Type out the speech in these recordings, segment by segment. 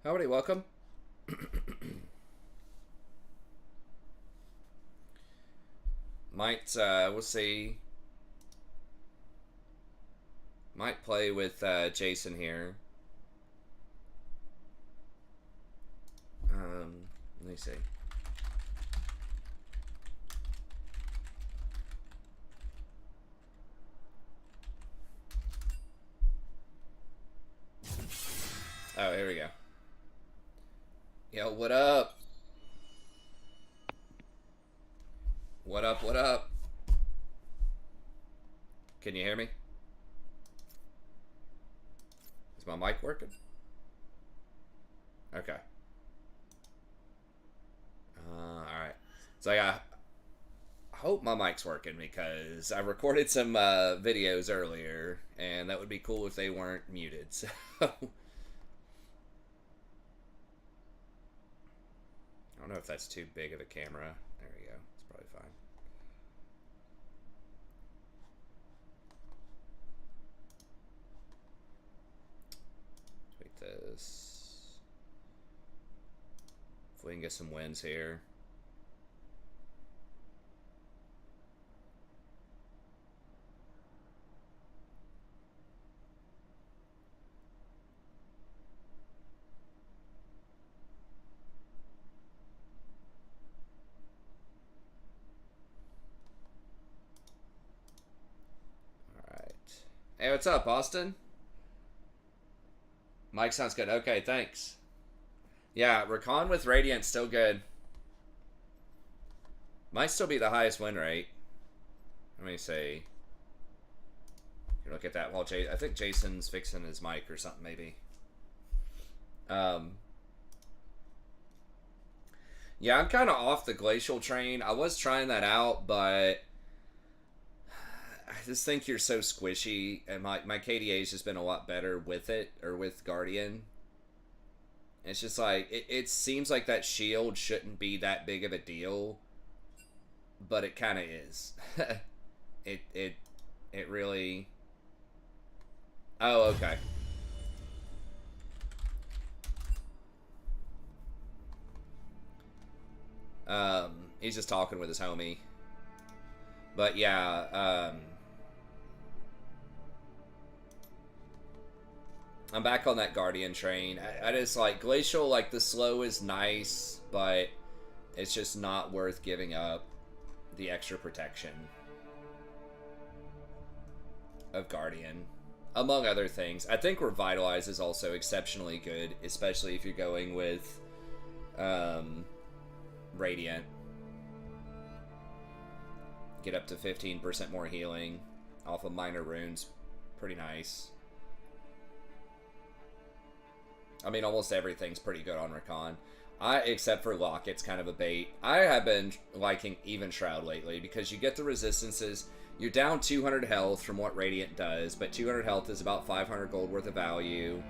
Howdy, welcome. We'll see. Might play with Jason here. Let me see. Oh, here we go. Yo, what up? What up, what up? Can you hear me? Is my mic working? Okay. Alright. So I hope my mic's working because I recorded some videos earlier, and that would be cool if they weren't muted. So I don't know if that's too big of a camera. There we go. It's probably fine. Tweak this. If we can get some wins here. Hey, what's up, Austin? Mike sounds good. Okay, thanks. Yeah, Rakan with Radiant's still good. Might still be the highest win rate. Let me see. You look at that while I think Jason's fixing his mic or something, maybe. Yeah, I'm kind of off the glacial train. I was trying that out, but I just think you're so squishy, and my KDA's just been a lot better with it, or with Guardian. It's just like, it seems like that shield shouldn't be that big of a deal, but it kind of is. it really... Oh, okay. He's just talking with his homie. But yeah, I'm back on that Guardian train. I just like Glacial, like the slow is nice, but it's just not worth giving up the extra protection of Guardian, among other things. I think Revitalize is also exceptionally good, especially if you're going with Radiant. Get up to 15% more healing off of minor runes. Pretty nice. I mean, almost everything's pretty good on Rakan. Except for Locket's kind of a bait. I have been liking Even Shroud lately because you get the resistances. You're down 200 health from what Radiant does, but 200 health is about 500 gold worth of value.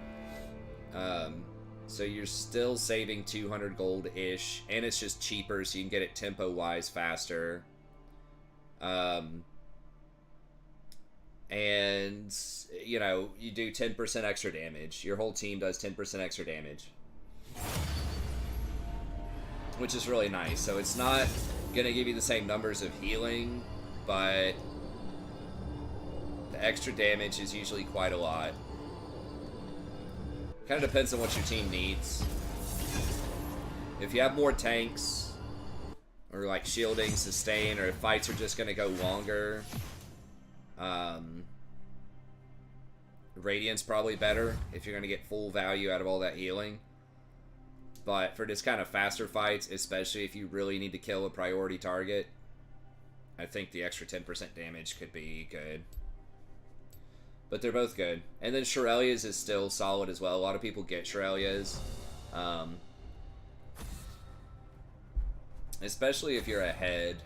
So you're still saving 200 gold-ish, and it's just cheaper, so you can get it tempo-wise faster. And, you know, you do 10% extra damage. Your whole team does 10% extra damage, which is really nice. So it's not gonna give you the same numbers of healing, but the extra damage is usually quite a lot. Kind of depends on what your team needs. If you have more tanks, or like shielding, sustain, or if fights are just gonna go longer, Radiant's probably better if you're gonna get full value out of all that healing. But for this kind of faster fights, especially if you really need to kill a priority target, I think the extra 10% damage could be good. But they're both good. And then Shurelya's is still solid as well. A lot of people get Shurelya's. Especially if you're ahead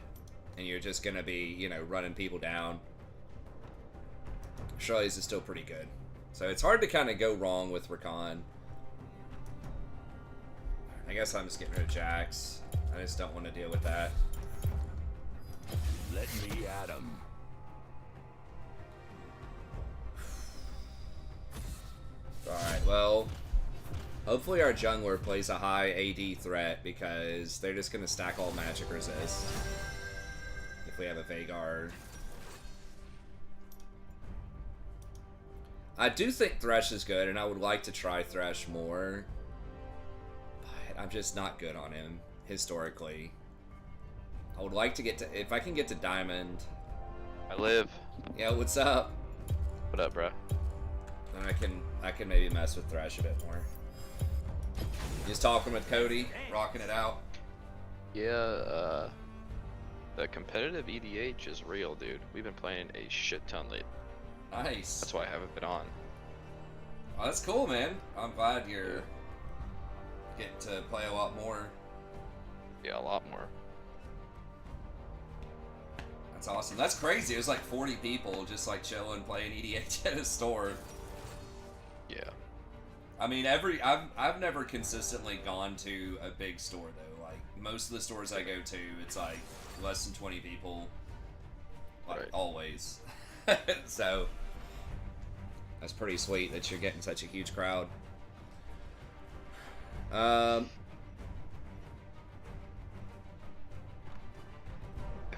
and you're just going to be, you know, running people down. Shurelya's is still pretty good. So it's hard to kind of go wrong with Rakan. I guess I'm just getting rid of Jax. I just don't want to deal with that. Let me at him. Alright, well, Hopefully our jungler plays a high AD threat because they're just going to stack all magic resist. If we have a Veigar. I do think Thresh is good, and I would like to try Thresh more. But I'm just not good on him, historically. I would like to get to... If I can get to Diamond... I live. Yeah, what's up? What up, bro? Then I can maybe mess with Thresh a bit more. Just talking with Cody, rocking it out. Yeah, the competitive EDH is real, dude. We've been playing a shit ton lately. Nice. That's why I haven't been on. Oh, that's cool, man. I'm glad you're getting to play a lot more. Yeah, a lot more. That's awesome. That's crazy. It was like 40 people just like chilling, playing EDH at a store. Yeah. I mean, I've never consistently gone to a big store though. Like most of the stores I go to, it's like less than 20 people. Like Right. always. So that's pretty sweet that you're getting such a huge crowd. FYI,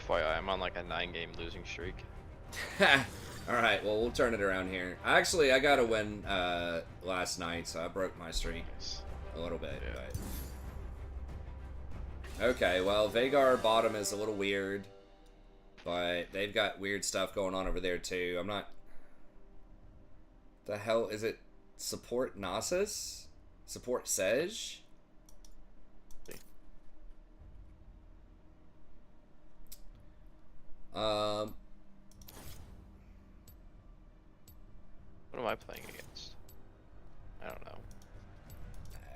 I'm on like a 9-game losing streak. Alright, well, we'll turn it around here. Actually, I got a win last night, so I broke my streak a little bit. Yeah. But... Okay, well, Veigar bottom is a little weird, but they've got weird stuff going on over there, too. I'm not... The hell is it? Support Nasus? Support Sej? What am I playing against? I don't know.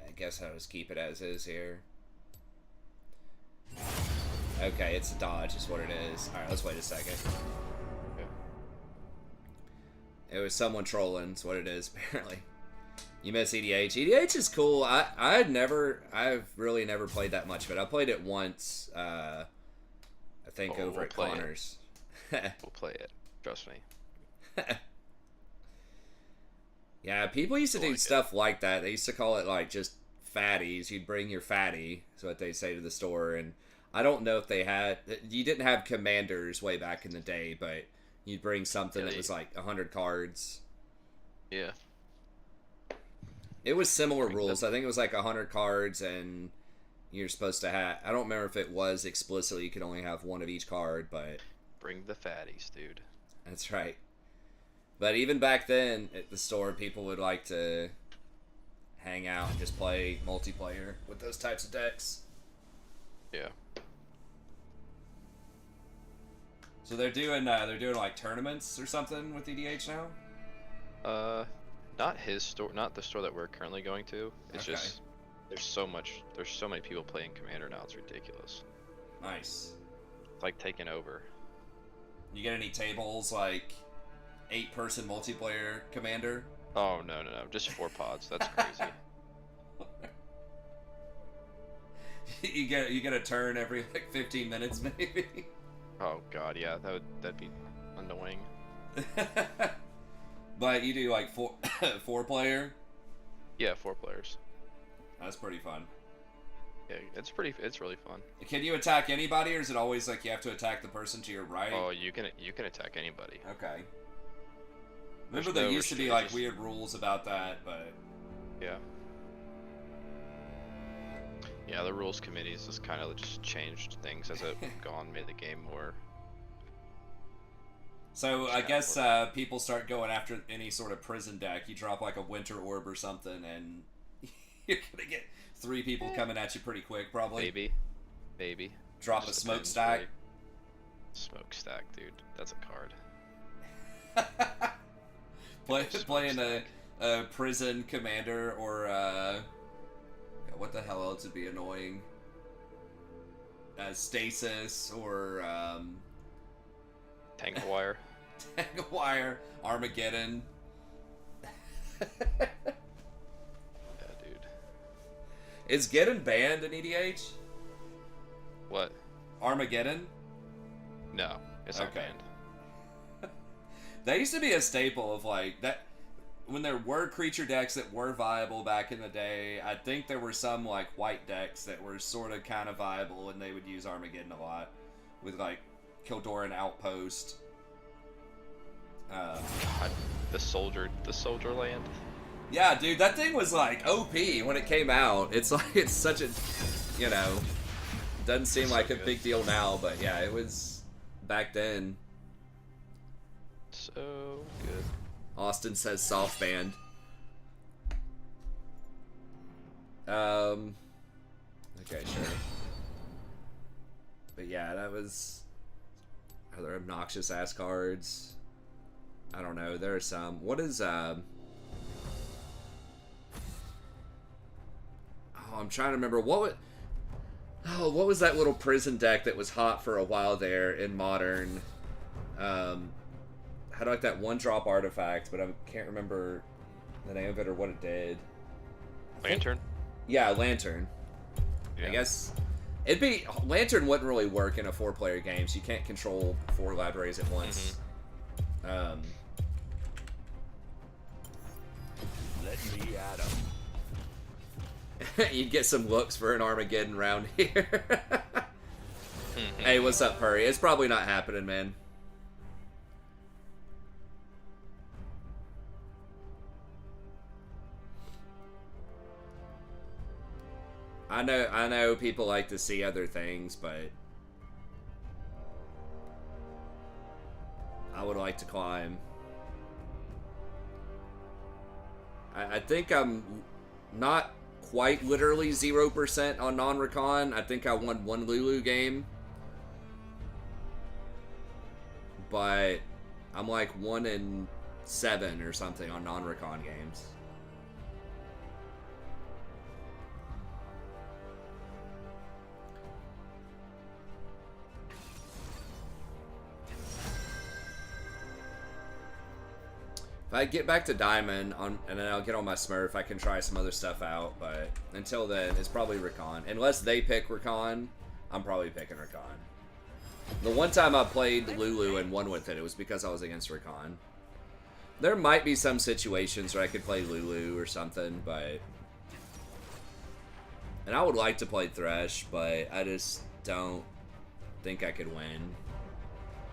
I guess I'll just keep it as is here. Okay, it's a dodge is what it is. Alright, let's wait a second. Okay. It was someone trolling, is what it is, apparently. You miss EDH. EDH is cool. I've really never played that much of it. I played it once, I think over at Connors. We'll play it. Trust me. Yeah, people used to do stuff like that. They used to call it like just fatties. You'd bring your fatty, is what they say to the store. And I don't know if they had... You didn't have commanders way back in the day, but you'd bring something that was like 100 cards. Yeah. It was similar rules. I think it was like 100 cards, and you're supposed to have... I don't remember if it was explicitly you could only have one of each card, but... Bring the fatties, dude. That's right. But even back then, at the store, people would like to hang out and just play multiplayer with those types of decks. Yeah. So they're doing like tournaments or something with EDH now? Not his store, not the store that we're currently going to. It's Okay. just there's so many people playing Commander now. It's ridiculous. Nice. It's like taking over. You get any tables like 8-person multiplayer Commander? Oh no, just 4 pods. That's crazy. you get a turn every like 15 minutes maybe. Oh god, yeah, that'd be annoying. But you do like 4 player? Yeah, 4 players. That's pretty fun. Yeah, it's really fun. Can you attack anybody, or is it always like you have to attack the person to your right? Oh, you can attack anybody. Okay. Remember There's there no used to be like restrictions. weird rules about that, but Yeah. Yeah, the rules committees just kind of just changed things as it gone, made the game more. so I guess people start going after any sort of prison deck. You drop like a Winter Orb or something, and you're gonna get 3 people coming at you pretty quick, probably. Maybe. Drop a Just smokestack. depends, really. Smokestack, dude. That's a card. Playing a prison commander, or what the hell else would be annoying? Stasis, or Tank of Wire. Tank of Wire, Armageddon. Yeah, dude. Is Geddon banned in EDH? What? Armageddon? No, it's not Okay. banned. That used to be a staple of like that. when there were creature decks that were viable back in the day, I think there were some like white decks that were sort of kind of viable, and they would use Armageddon a lot with like Kildoran Outpost. God, the soldier land. Yeah, dude, that thing was like OP when it came out. It's like it's such a, you know, doesn't seem like a big deal now, but yeah, it was back then. So good. Austin says soft band. Okay, sure. But yeah, that was other obnoxious ass cards. I don't know. There are some. What is Oh, I'm trying to remember what was that little prison deck that was hot for a while there in Modern? Had like that one drop artifact, but I can't remember the name of it or what it did. Lantern? Yeah, Lantern. Yeah. I guess it'd be Lantern wouldn't really work in a 4-player game, so you can't control 4 libraries at once. Let me at him. You'd get some looks for an Armageddon round here. Hey, what's up, Purry? It's probably not happening, man. I know people like to see other things, but I would like to climb. I think I'm not quite literally 0% on non-recon. I think I won 1 Lulu game. But I'm like 1 in 7 or something on non-recon games. If I get back to Diamond, and then I'll get on my Smurf, I can try some other stuff out, but until then, it's probably Rakan. Unless they pick Rakan, I'm probably picking Rakan. The one time I played Lulu and won with it, it was because I was against Rakan. There might be some situations where I could play Lulu or something, but... And I would like to play Thresh, but I just don't think I could win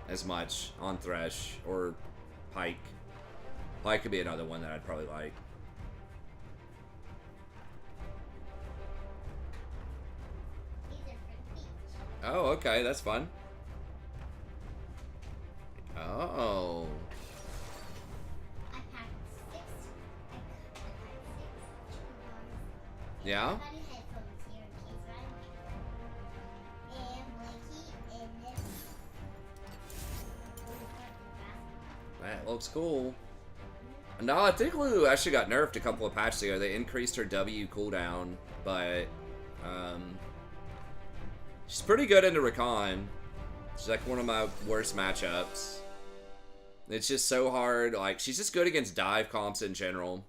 as much on Thresh or Pike. Pike could be another one that I'd probably like. Oh, okay, that's fun. Oh. Yeah? That looks cool. No, I think Lulu actually got nerfed a couple of patches ago. They increased her W cooldown, but she's pretty good into Rakan. She's like one of my worst matchups. It's just so hard. Like, she's just good against dive comps in general.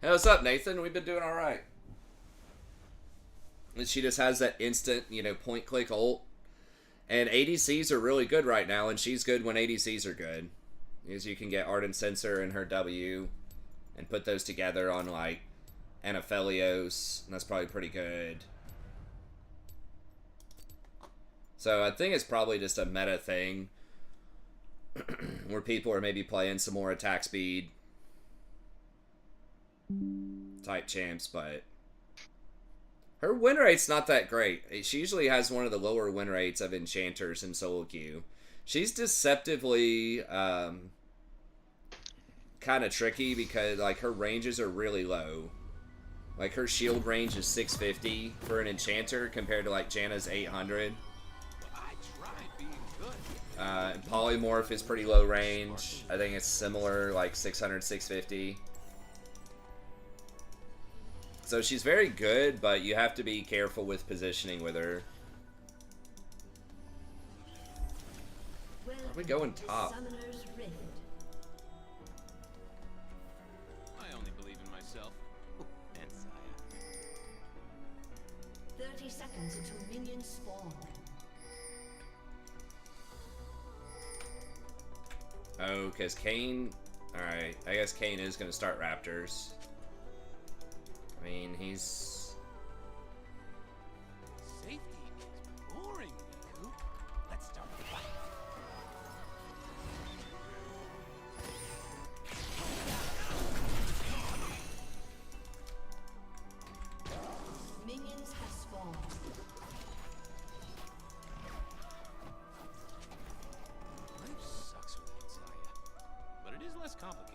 Hey, what's up, Nathan? We've been doing all right. And she just has that instant, you know, point-click ult. And ADCs are really good right now, and she's good when ADCs are good. Because you can get Ardent Sensor and her W and put those together on, like, Anaphelios, and that's probably pretty good. So I think it's probably just a meta thing where people are maybe playing some more attack speed type champs, but her win rate's not that great. She usually has one of the lower win rates of enchanters in solo queue. She's deceptively kind of tricky because like her ranges are really low. Like her shield range is 650 for an enchanter compared to like Janna's 800. Polymorph is pretty low range. I think it's similar, like 600, 650. So she's very good, but you have to be careful with positioning with her. Why are we going top? I only believe in myself. And Saya. 30 seconds until minions spawn. Oh, because Kayn Alright, I guess Kane is going to start Raptors. I mean, he's... Safety is boring, Miku. Let's start the fight. Minions have spawned. Life sucks without Saya, but it is less complicated.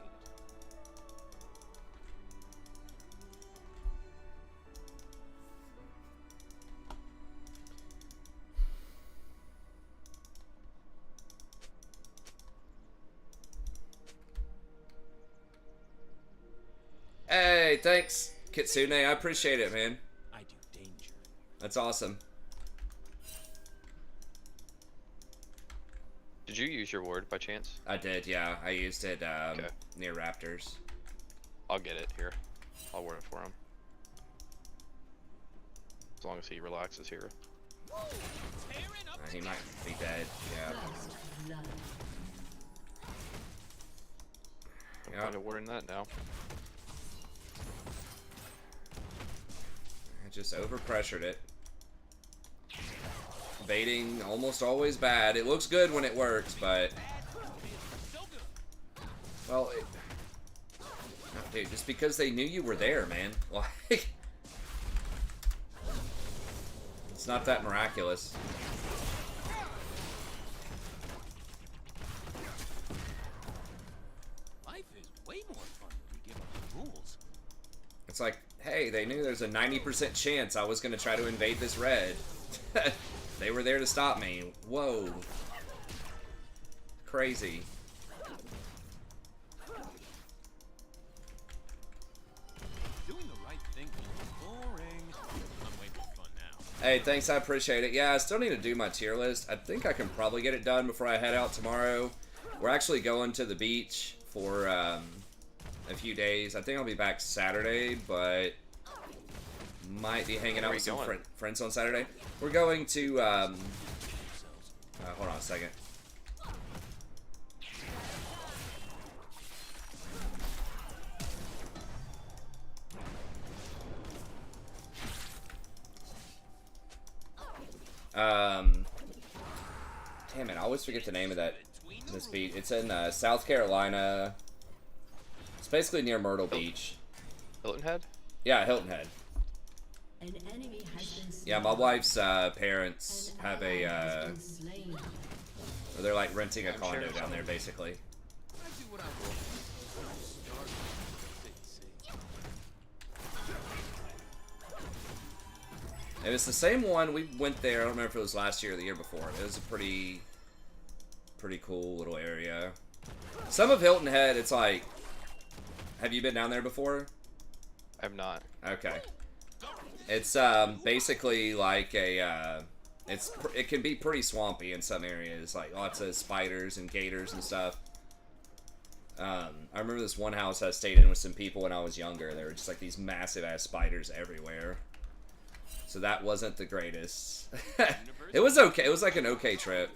Hey, thanks, Kitsune. I appreciate it, man. I do danger. That's awesome. Did you use your ward by chance? I did, yeah. I used it Okay. near Raptors. I'll get it here. I'll ward it for him. As long as he relaxes here. Tearing up He might be dead, yeah. First blood. Yeah. Kind of warding that now. I just overpressured it. Baiting almost always bad. It looks good when it works, but so good. well, no, dude, just because they knew you were there, man. Like, it's not that miraculous. Life is way more fun when you give up the rules. It's like, hey, they knew there's a 90% chance I was gonna try to invade this red. They were there to stop me. Whoa. Crazy. Doing the right thing is boring. I'm way more fun now. Hey, thanks, I appreciate it. Yeah, I still need to do my tier list. I think I can probably get it done before I head out tomorrow. We're actually going to the beach for a few days. I think I'll be back Saturday, but might be hanging out Where with you some going? friends on Saturday. We're going to, hold on a second. Damn it, I always forget the name of this beach. It's in South Carolina. It's basically near Myrtle Beach. Hilton Head? Yeah, Hilton Head. An enemy has been slain. Yeah, my wife's parents An have ally a, has been slain. they're like renting a I'm condo sure down there, basically. I do what I want. Start safe. It was the same one. We went there. I don't remember if it was last year or the year before. It was a pretty cool little area. Some of Hilton Head, it's like, have you been down there before? I'm not. Okay. It's basically like a it can be pretty swampy in some areas, like lots of spiders and gators and stuff. I remember this one house I stayed in with some people when I was younger. There were just like these massive ass spiders everywhere. So that wasn't the greatest. It was okay. It was like an okay trip.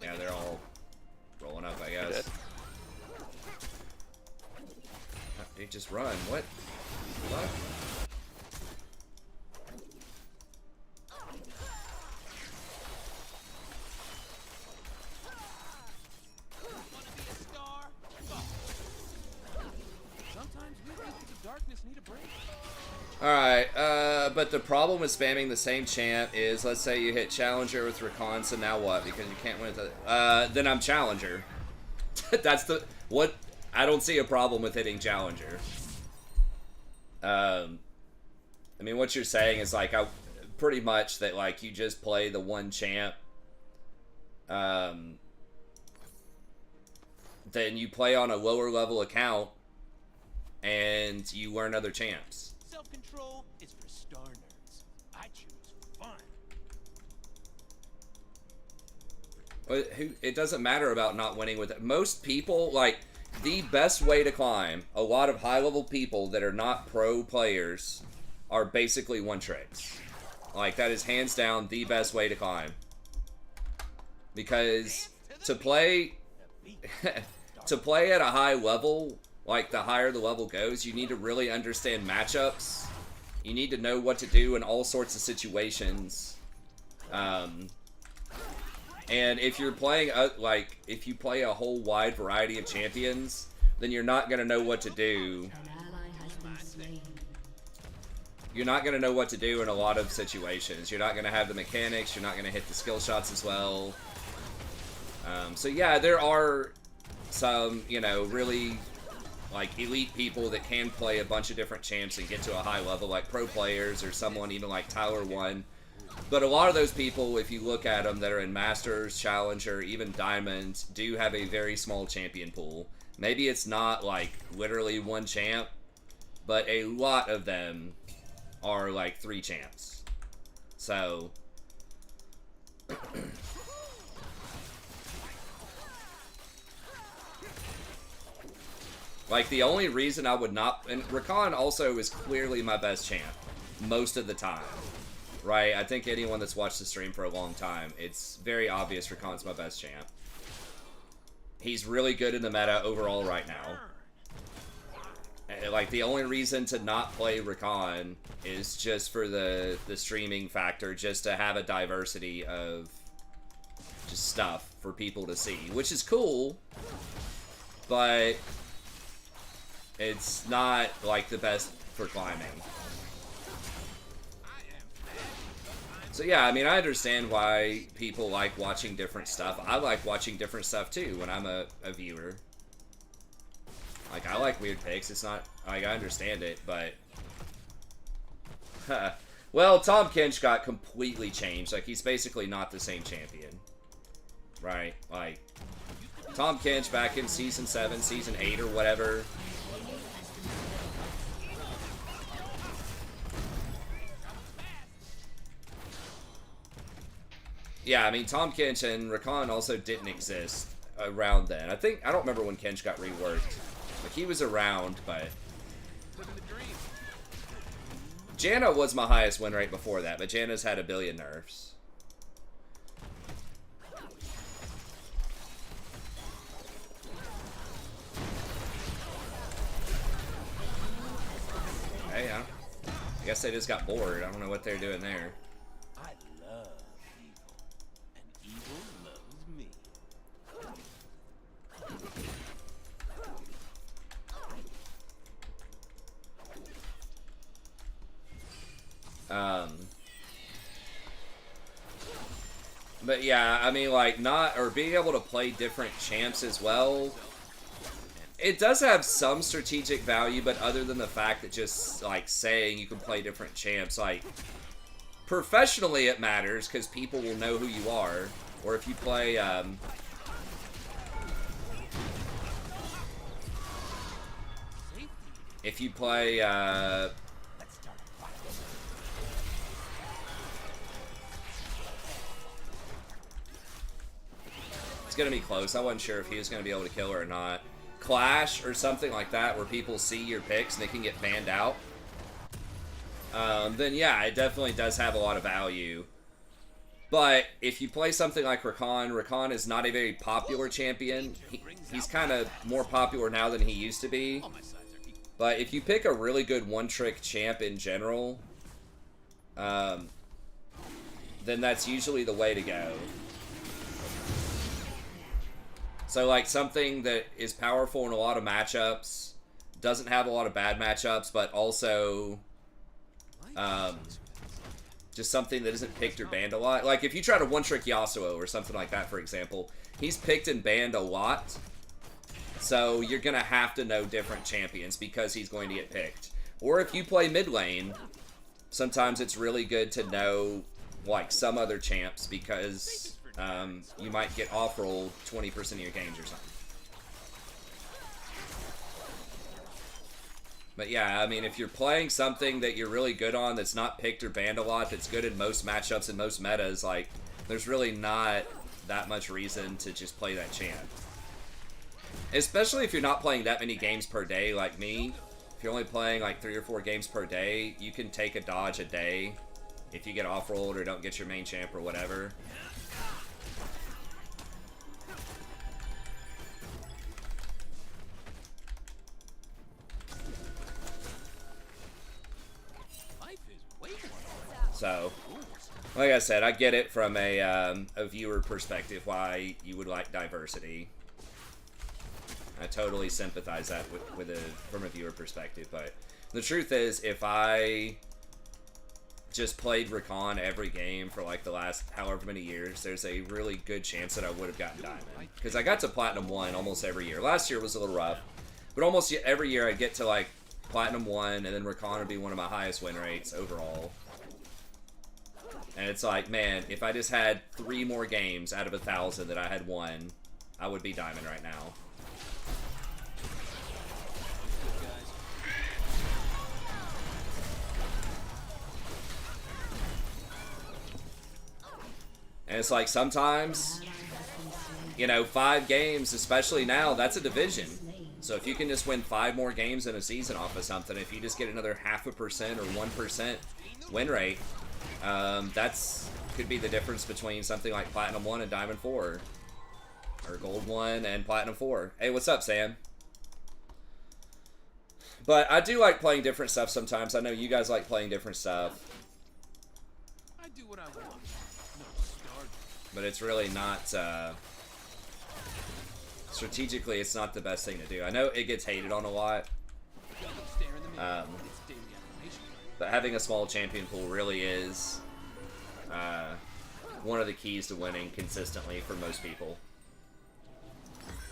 Yeah, they're all rolling up, I guess. Dead. Dude, just run. What? What? Wanna be a star? Sometimes we think the darkness need a break. Alright, but the problem with spamming the same chant is, let's say you hit Challenger with Rakan, so now what? Because you can't win with it. Then I'm Challenger. That's what, I don't see a problem with hitting Challenger. I mean, what you're saying is, like, pretty much that, like, you just play the one champ, then you play on a lower level account, and you learn other champs. Self-control is for star nerds. I choose fun. But it doesn't matter about not winning with it. Most people, like, the best way to climb, a lot of high-level people that are not pro players are basically one tricks. Like, that is hands down the best way to climb. Because to play to play at a high level, like the higher the level goes, you need to really understand matchups. You need to know what to do in all sorts of situations. And if you're playing, if you play a whole wide variety of champions, then you're not going to know what to do. An ally has been slain. You're not going to know what to do in a lot of situations. You're not going to have the mechanics. You're not going to hit the skill shots as well. So yeah, there are some, you know, really like elite people that can play a bunch of different champs and get to a high level, like pro players or someone even like Tyler 1. But a lot of those people, if you look at them that are in Masters, Challenger, even Diamonds, do have a very small champion pool. Maybe it's not like literally one champ, but a lot of them are like 3 champs. So like the only reason I would not, and Rakan also is clearly my best champ most of the time, right? I think anyone that's watched the stream for a long time, it's very obvious Rakan's my best champ. He's really good in the meta overall right now. Like the only reason to not play Rakan is just for the streaming factor, just to have a diversity of just stuff for people to see, which is cool, but it's not like the best for climbing. So yeah, I mean, I understand why people like watching different stuff. I like watching different stuff too when I'm a viewer. Like, I like weird picks. It's not, like, I understand it, but well, Tom Kench got completely changed. Like, he's basically not the same champion, right? Like, Tom Kench back in Season 7, Season 8, or whatever. Yeah, I mean, Tom Kench and Rakan also didn't exist around then. I don't remember when Kench got reworked. Like, he was around, but Janna was my highest win rate before that, but Janna's had a billion nerfs. Hey, I guess they just got bored. I don't know what they're doing there. I love evil, and evil loves me. But yeah, I mean, like, being able to play different champs as well, it does have some strategic value, but other than the fact that just, like, saying you can play different champs, like, professionally it matters, because people will know who you are, or if you play, it's gonna be close. I wasn't sure if he was gonna be able to kill her or not. Clash or something like that, where people see your picks and they can get banned out. Then yeah, it definitely does have a lot of value. But if you play something like Rakan is not a very popular champion. He's kind of more popular now than he used to be. But if you pick a really good one-trick champ in general, then that's usually the way to go. So, like, something that is powerful in a lot of matchups, doesn't have a lot of bad matchups, but also just something that isn't picked or banned a lot. Like, if you try to one-trick Yasuo or something like that, for example, he's picked and banned a lot. So you're going to have to know different champions because he's going to get picked. Or if you play mid lane, sometimes it's really good to know, like, some other champs because you might get off-rolled 20% of your games or something. But yeah, I mean, if you're playing something that you're really good on that's not picked or banned a lot, that's good in most matchups and most metas, like, there's really not that much reason to just play that champ. Especially if you're not playing that many games per day like me. If you're only playing like 3 or 4 games per day, you can take a dodge a day if you get off-rolled or don't get your main champ or whatever. So, like I said, I get it from a viewer perspective why you would like diversity. I totally sympathize that from a viewer perspective, but the truth is, if I just played Rakan every game for like the last however many years, there's a really good chance that I would have gotten Diamond. Because I got to Platinum 1 almost every year. Last year was a little rough, but almost every year I'd get to like Platinum 1, and then Rakan would be one of my highest win rates overall. And it's like, man, if I just had 3 more games out of 1,000 that I had won, I would be Diamond right now. And it's like sometimes, you know, 5 games, especially now, that's a division. So if you can just win 5 more games in a season off of something, if you just get another 0.5% or 1% win rate, that's could be the difference between something like Platinum 1 and Diamond 4. Or Gold 1 and Platinum 4. Hey, what's up, Sam? But I do like playing different stuff sometimes. I know you guys like playing different stuff. I do what I want. But it's really not, strategically, it's not the best thing to do. I know it gets hated on a lot, but having a small champion pool really is one of the keys to winning consistently for most people.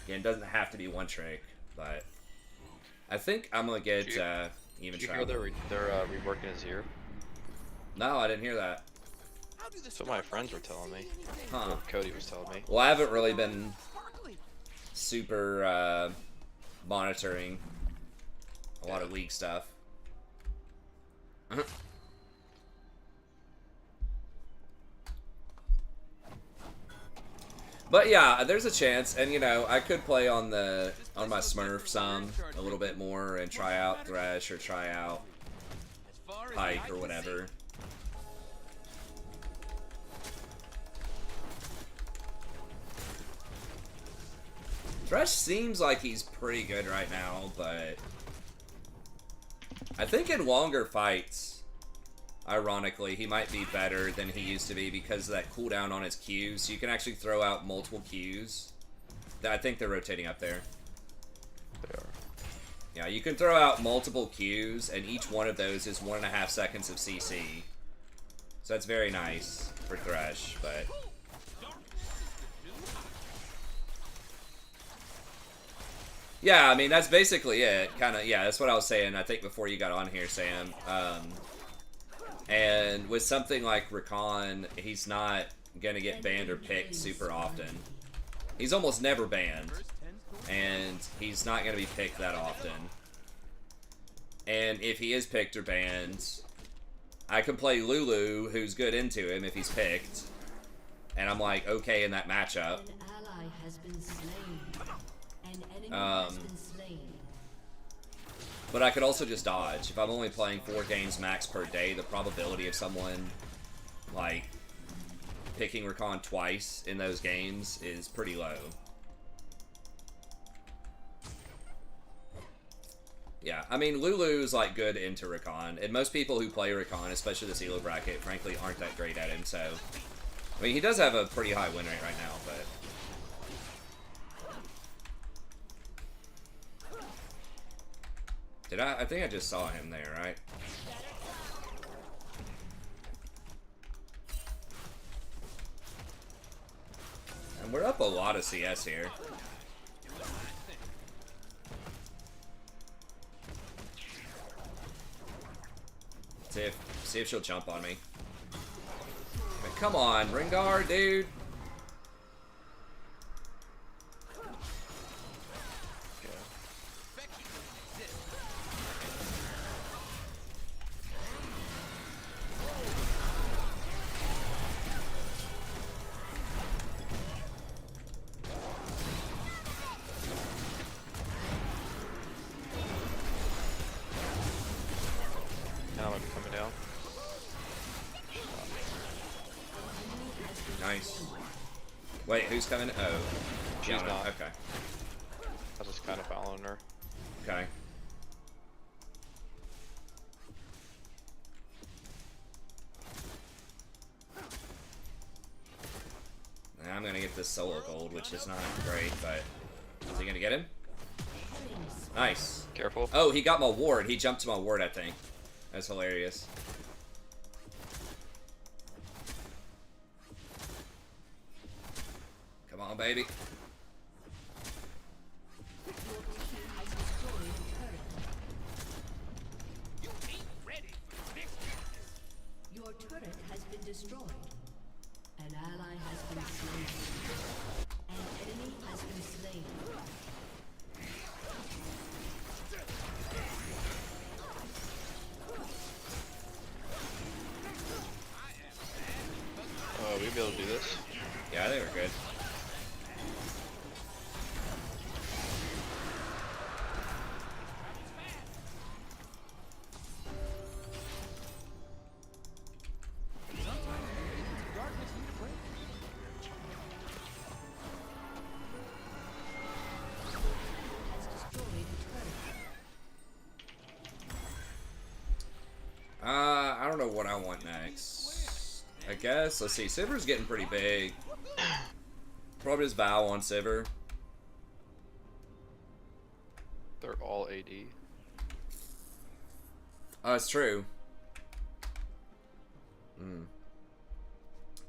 Again, it doesn't have to be one trick, but I think I'm going to get even travel. Did you hear they're reworking his ear? No, I didn't hear that. That's what my friends were telling me. Huh. Or Cody was telling me. Well, I haven't really been super monitoring a lot of league stuff. But yeah, there's a chance, and you know, I could play on my Smurf some a little bit more and try out Thresh or try out Pike or whatever. Thresh seems like he's pretty good right now, but I think in longer fights, ironically, he might be better than he used to be because of that cooldown on his Qs. So you can actually throw out multiple Qs. I think they're rotating up there. They are. Yeah, you can throw out multiple Qs, and each one of those is 1.5 seconds of CC. So that's very nice for Thresh, but... yeah, I mean, that's basically it. Kind of, yeah, that's what I was saying, I think, before you got on here, Sam. And with something like Rakan, he's not going to get banned or picked super often. He's almost never banned. And he's not going to be picked that often. And if he is picked or banned, I can play Lulu, who's good into him if he's picked. And I'm like, okay in that matchup. An ally has been slain. An enemy Um, has been slain. But I could also just dodge. If I'm only playing 4 games max per day, the probability of someone, like, picking Rakan twice in those games is pretty low. Yeah, I mean, Lulu's, like, good into Rakan, and most people who play Rakan, especially the Elo bracket, frankly, aren't that great at him, so... I mean, he does have a pretty high win rate right now, but... did I think I just saw him there, right? And we're up a lot of CS here. See if she'll jump on me. But come on, Rengar, dude. Nice. Wait, who's coming? Oh. She's not. Okay. I was just kind of following her. Okay. I'm gonna get this solo gold, which is not great, but is he gonna get him? Nice. Careful. Oh, he got my ward. He jumped to my ward, I think. That's hilarious. Come on, baby. Your turret has been destroyed. An ally has been slain. An enemy has been slain. We'll be able to do this. Yeah, they were good. I don't know what I want next. I guess, let's see, Sivir's getting pretty big. Probably just Val on Sivir. They're all AD. Oh, it's true.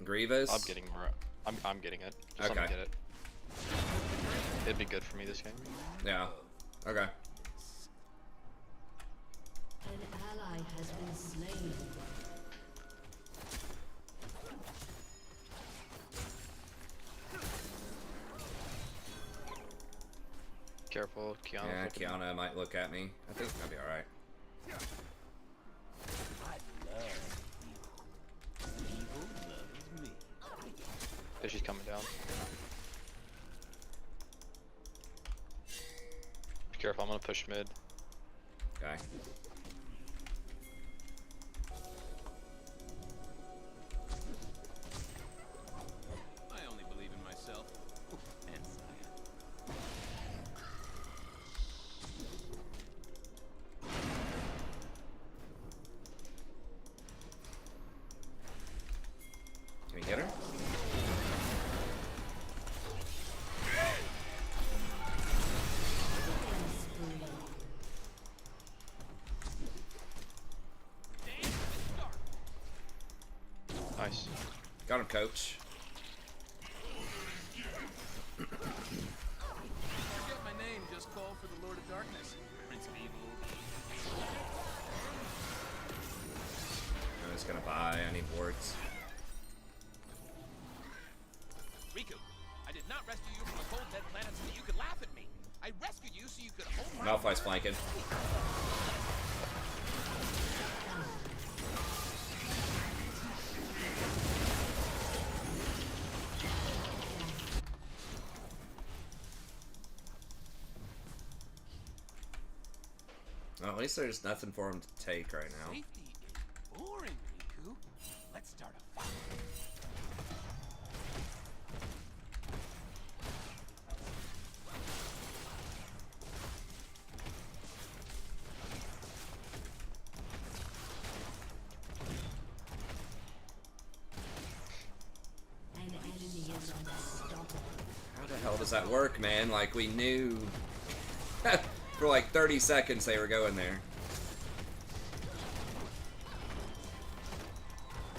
Grievous? I'm getting more. I'm getting it. Just let me Okay. get it. It'd be good for me this game. Yeah. Okay. An ally has been slain. Careful, Kiana. Yeah, Kiana might look at me. I think I'll be alright. Yeah, she's coming down. Be careful, I'm gonna push mid. Okay. I only believe in myself. And Saya. Can we get her? Nice. Got him, coach. Forget my name, just call for the Lord of Darkness. Prince of Evil. I'm just gonna buy. I need wards. Riku, I did not rescue you from a cold dead planet so that you could laugh at me. I rescued you so you could hold my Malphite's flanking. Well, at least there's nothing for him to take right now. Safety is boring, Riku. Let's start a fight. An enemy is unstoppable. How the hell does that work, man? Like, we knew for like 30 seconds they were going there.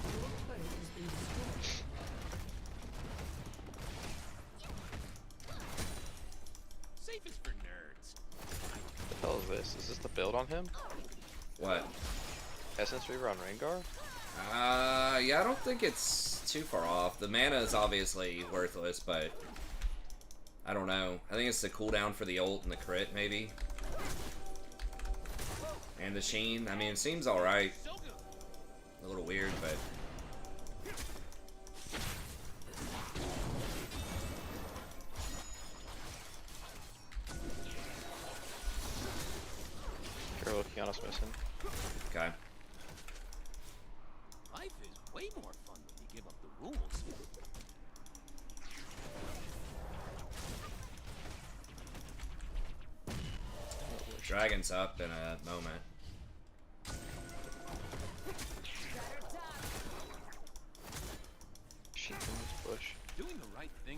Your turret has been destroyed. Safe is for nerds. What the hell is this? Is this the build on him? What? Essence Reaver on Rengar? Yeah, I don't think it's too far off. The mana is obviously worthless, but I don't know. I think it's the cooldown for the ult and the crit, maybe. And the sheen. I mean, it seems alright. So good. A little weird, but... Careful, Kiana's missing. Okay. Life is way more fun when you give up the rules. Dragon's up in a moment. She can just push. Doing the right thing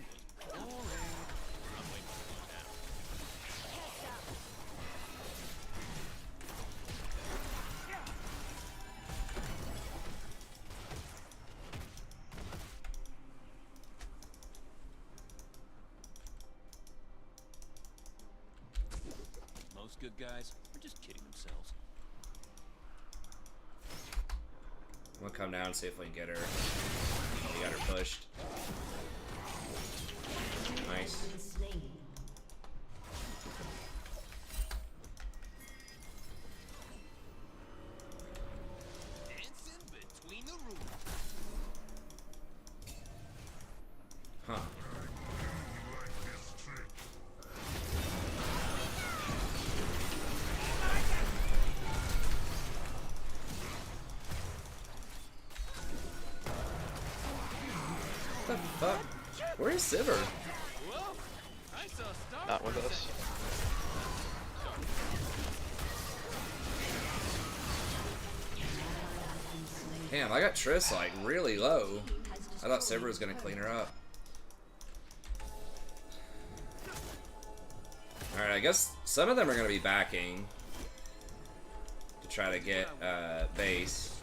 good guys are just kidding themselves. I'm gonna come down and see if we can get her. Oh, we got her pushed. Nice. Dancing between the roots. Huh. What the fuck? Where is Sivir? Whoa! I saw a star. Not with us. Damn, I got Triss like really low. I thought Sivir was gonna clean her up. Alright, I guess some of them are gonna be backing to try to get base.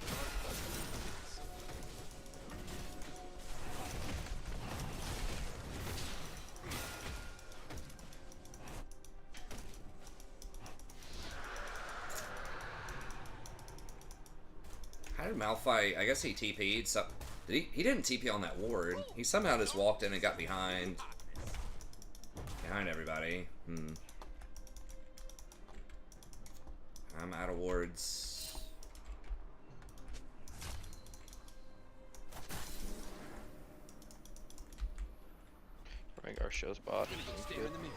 How did Malphite? I guess he TP'd. So, did he? He didn't TP on that ward. He somehow just walked in and got behind everybody. I'm out of wards. Rengar shows bot. Stay in the middle.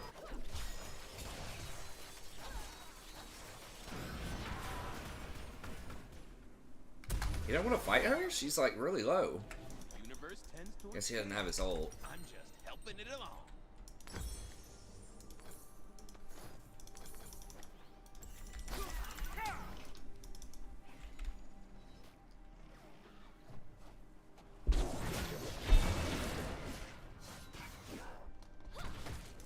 You don't want to fight her? She's like really low. Universe tends towards. Guess he doesn't have his ult. I'm just helping it along.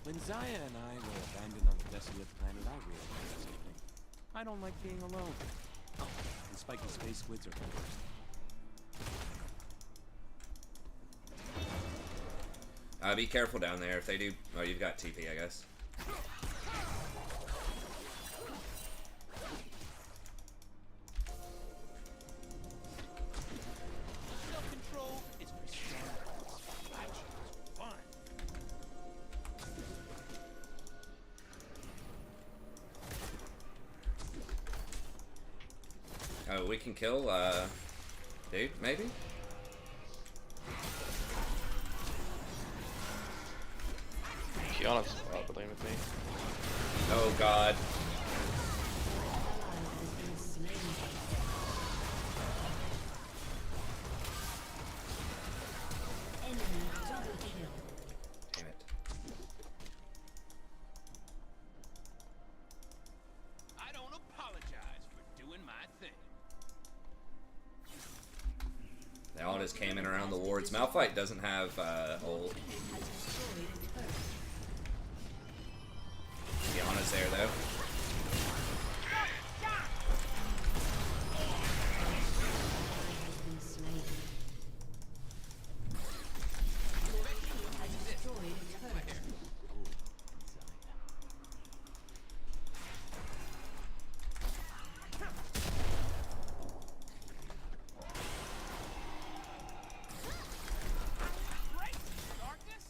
When Zaya and I were abandoned on the desolate planet, I realized something. I don't like being alone. Oh, and spiky space squids are the worst. Be careful down there if they do. Oh, you've got TP, I guess. Self-control is for standards. I choose fun. Oh, we can kill, dude, maybe? Kiana's bot lane with me. Oh, God. Damn it. I don't apologize for doing my thing. They all just came in around the wards. Malphite doesn't have, ult. Kiana's there, though. Darkness?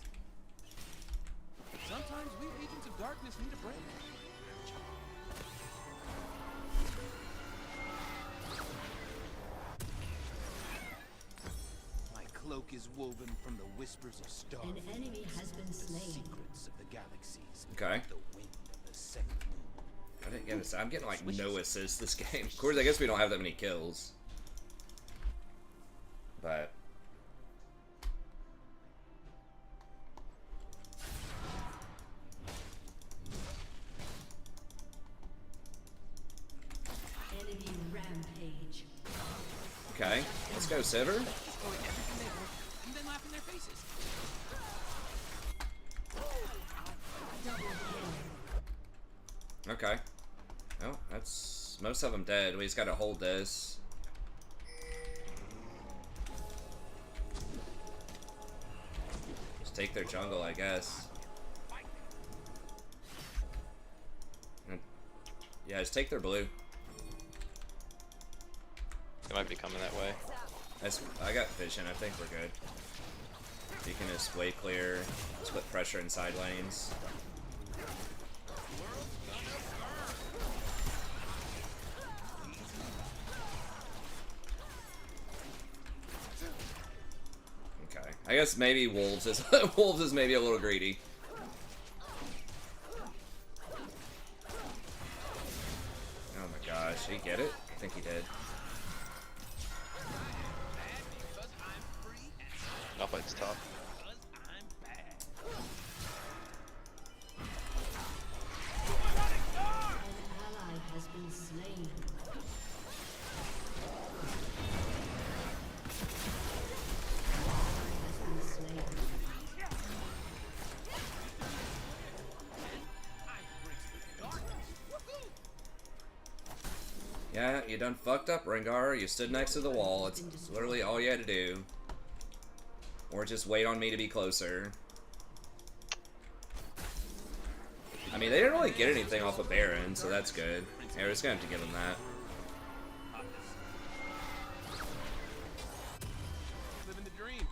Sometimes we agents of darkness need a break. My cloak is woven from the whispers of stars. An enemy has been The slain. secrets of the galaxies. Okay. The wind of the second moon. I didn't get this. I'm getting like no assists this game. Of course, I guess we don't have that many kills. But Enemy rampage. okay, let's go, Sivir. Destroy everything they want and then laugh in their faces. Okay. Oh, that's most of them dead. We just gotta hold this. Just take their jungle, I guess. Yeah, just take their blue. They might be coming that way. I got vision. I think we're good. You can just wave clear, split pressure in side lanes. Okay, I guess maybe Wolves is Wolves is maybe a little greedy. Oh my gosh, did he get it? I think he did. Malphite's top. An ally has been slain. Has been slain. Yeah, you done fucked up, Rengar. You stood next to the wall. It's literally all you had to do. Or just wait on me to be closer. I mean, they didn't really get anything off of Baron, so that's good. Yeah, we're just gonna have to give them that. Living the dream.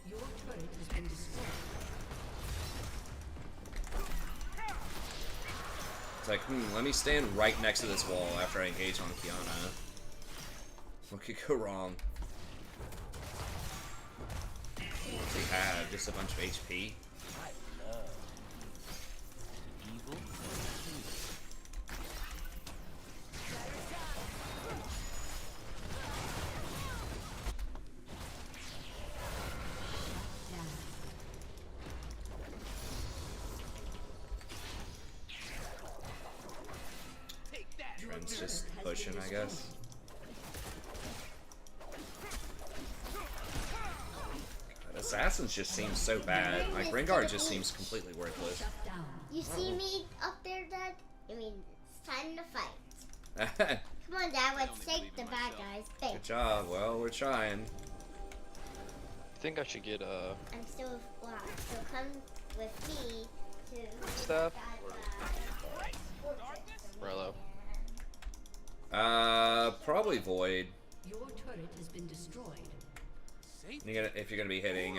Your turret has been destroyed. It's like, let me stand right next to this wall after I engage on Kiana. What could go wrong? What's he have? Just a bunch of HP? Evil. Down. Trent's just pushing, I guess. God, Assassins just seem so bad. Like, Rengar just seems completely worthless. Shut down. You see me up there, Dad? I mean, it's time to fight. Come on, Dad, let's take the bad guys. Big. Good job. Well, we're trying. I think I should get I'm still lost, so come with me to Staff. Relo. Rello. Probably Void. Your turret has been destroyed. If you're gonna be hitting,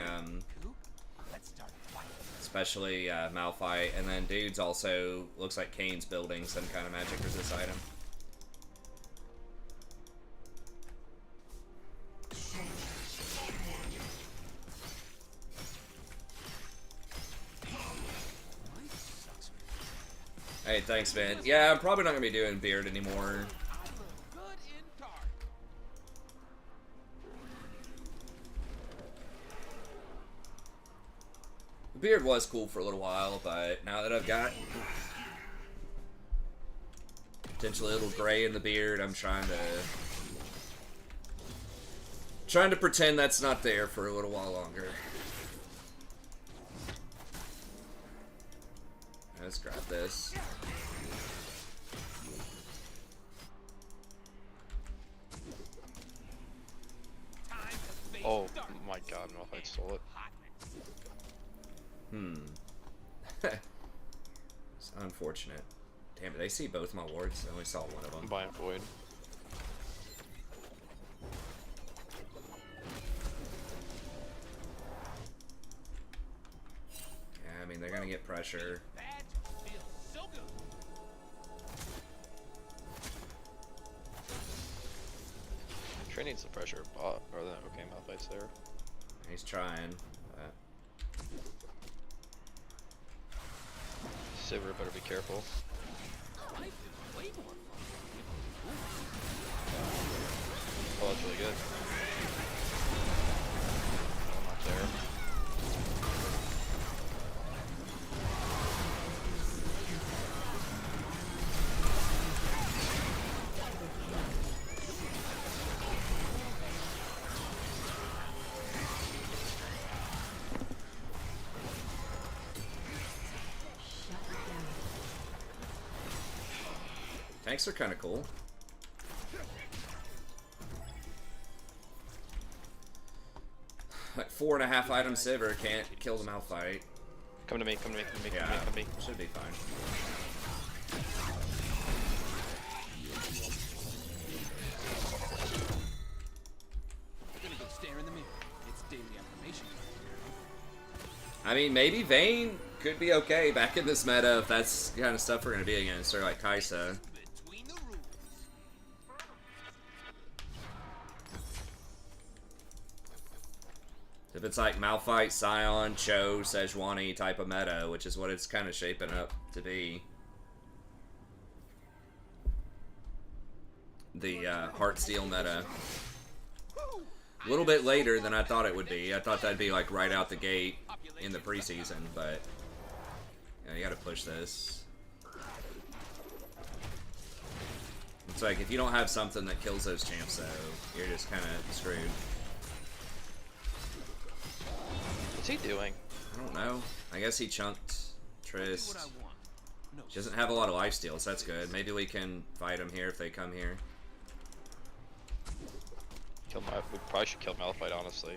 Let's start fighting. especially Malphite, and then dudes also looks like Kane's building some kind of magic resist item. Hey, thanks, man. Yeah, I'm probably not gonna be doing Beard anymore. Good in dark. The Beard was cool for a little while, but now that I've got potentially a little gray in the beard, I'm trying to pretend that's not there for a little while longer. Let's grab this. Oh my god, Malphite stole it. It's unfortunate. Damn, did they see both my wards? I only saw one of I'm them. buying Void. Yeah, I mean, they're gonna get pressure. That feels so good. Trey needs the pressure bot, or the okay, Malphite's there. He's trying. But Sivir better be careful. Life is way more fun. Oh, that's really good. I'm not there. tanks are kind of cool. Like 4.5 item Sivir can't kill the Malphite. Come to me, come to me, come to me, Yeah, come to me, come to me. should be fine. I mean, maybe Vayne could be okay back in this meta if that's the kind of stuff we're going to be against, or like Kaisa. If it's like Malphite, Scion, Cho, Sejuani type of meta, which is what it's kind of shaping up to be. The Heartsteel meta. A little bit later than I thought it would be. I thought that'd be like right out the gate in the preseason, but yeah, you gotta push this. It's like if you don't have something that kills those champs though, you're just kind of screwed. What's he doing? I don't know. I guess he chunked Trist. He doesn't have a lot of lifesteal, so that's good. Maybe we can fight him here if they come here. We probably should kill Malphite, honestly.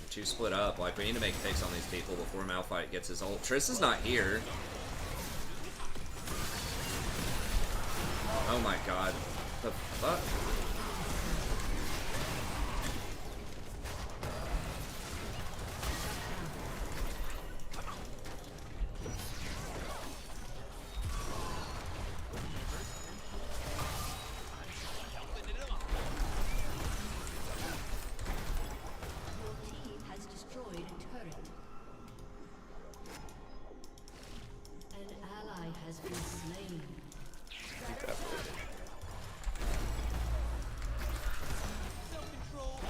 Two split up. Like, we need to make takes on these people before Malphite gets his ult. Trist is not here. Oh my god. The fuck?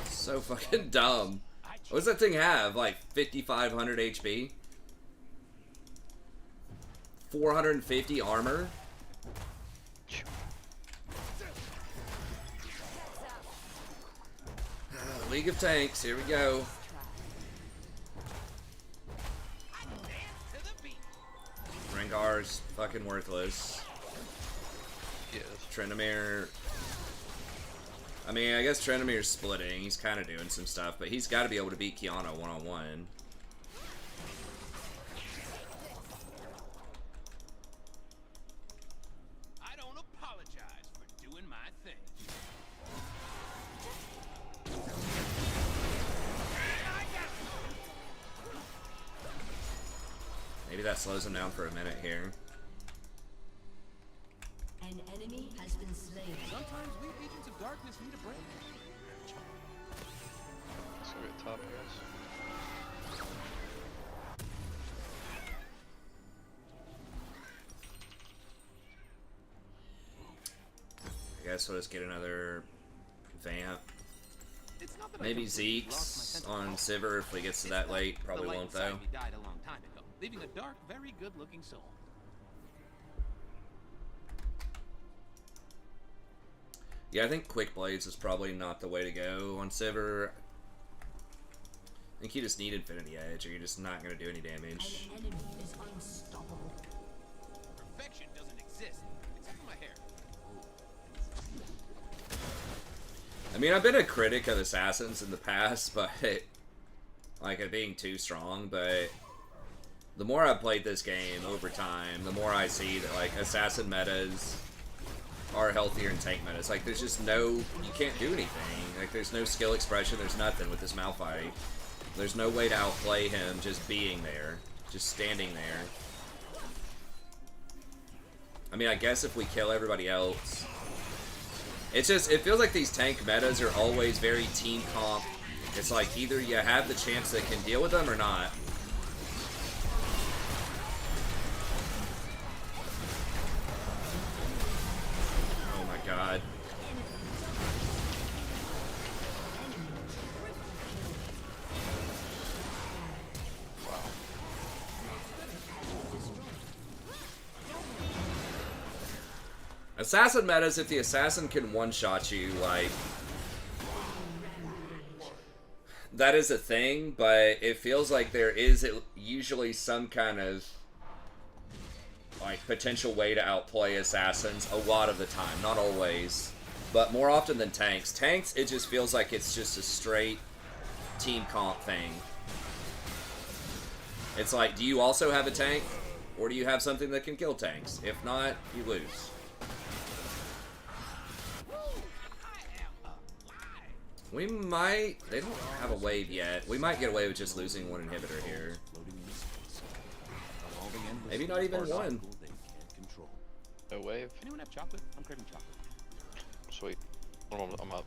So fucking dumb. What does that thing have? Like 5,500 HP? 450 armor? League of Tanks, here we go. Rengar's fucking worthless. Yes. Tryndamere. I mean, I guess Tryndamere's splitting. He's kind of doing some stuff, but he's got to be able to beat Kiana one-on-one. I don't apologize for doing my thing. Maybe that slows him down for a minute here. An enemy has been slain. Sometimes we agents of darkness need a break. So we're at top, guys. I guess we'll just get another Vamp. It's not that I Maybe completely lost my Zeke's sense of on balance. Sivir if we get to that late. Probably The light won't inside though. me died a long time ago, leaving a dark, very good-looking soul. Yeah, I think Quick Blades is probably not the way to go on Sivir. I think you just need Infinity Edge, or you're just not going to do any damage. An enemy is unstoppable. Perfection doesn't exist, except for my hair. I mean, I've been a critic of Assassins in the past, but like it being too strong, but the more I've played this game over time, the more I see that like Assassin metas are healthier in tank metas. Like there's just no, you can't do anything. Like there's no skill expression, there's nothing with this Malphite. There's no way to outplay him just being there, just standing there. I mean, I guess if we kill everybody else, it's just, it feels like these tank metas are always very team comp. It's like either you have the champs that can deal with them or not. Oh my god. Assassin metas, if the assassin can one-shot you, like, that is a thing, but it feels like there is usually some kind of, like, potential way to outplay assassins a lot of the time. Not always, but more often than tanks. Tanks, it just feels like it's just a straight team comp thing. It's like, do you also have a tank? Or do you have something that can kill tanks? If not, you lose. We might... They don't have a wave yet. We might get away with just losing one inhibitor here. Floating in space. Evolving endlessly Maybe not even for a one. cycle they can't control. No wave. Anyone have chocolate? I'm craving chocolate. Sweet. I'm up.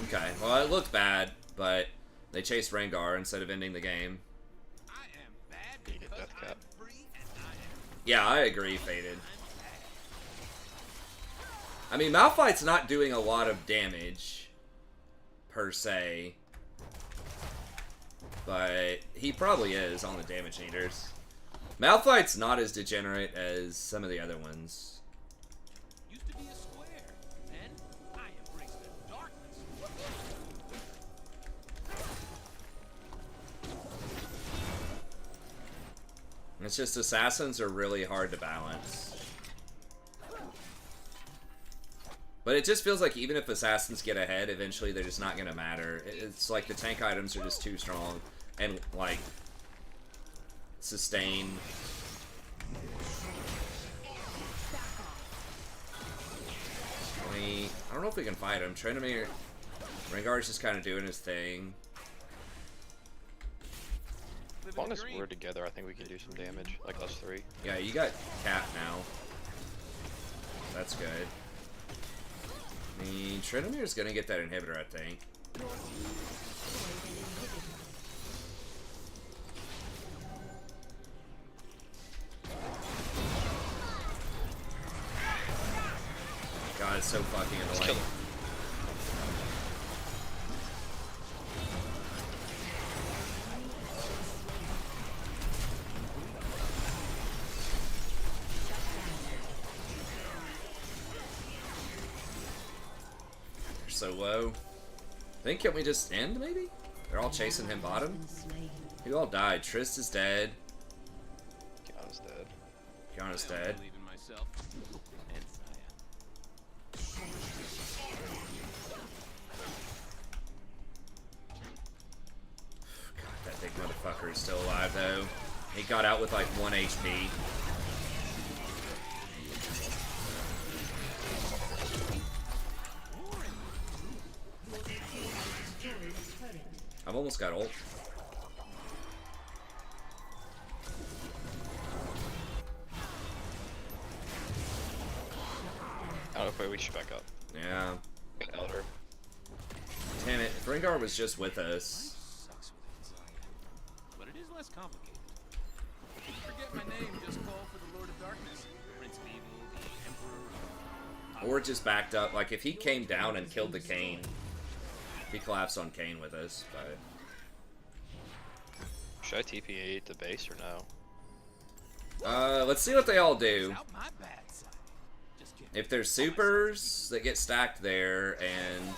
Okay, well, it looked bad, but they chased Rengar instead of ending the game. You get death cap. Yeah, I agree, Faded. I mean, Malphite's not doing a lot of damage, per se. But he probably is on the damage meters. Malphite's not as degenerate as some of the other ones. Used to be a square. Then I embraced the darkness. It's just assassins are really hard to balance. But it just feels like even if assassins get ahead, eventually they're just not going to matter. It's like the tank items are just too strong. And, like, sustain. I don't know if we can fight him. Tryndamere, Rengar's just kind of doing his thing. As long as we're together, I think we can do some damage, like us three. Yeah, you got Cap now. That's good. I mean, Tryndamere's gonna get that inhibitor, I think. God, it's so fucking Let's kill annoying. him. They're so low. I think, can we just end, maybe? They're all chasing him bottom. Who all died? Trist is dead. Kiana's dead. Kiana's I dead. believe in myself. And Saya. God, that big motherfucker is still alive, though. He got out with like 1 HP. I've almost got ult. Oh, okay, we should back up. Yeah. Elder. Damn it. If Rengar was just with us. Sucks with anxiety. But it is less complicated. Forget my name, just call for the Lord of Darkness. Prince of Evil, the Emperor. Or just backed up. Like, if he came down and killed the Kayn. He collapsed on Kayn with us, but... Should I TP the base or no? Let's see what they all do. Out my bad side. Just kidding. If there's supers that get stacked there, and...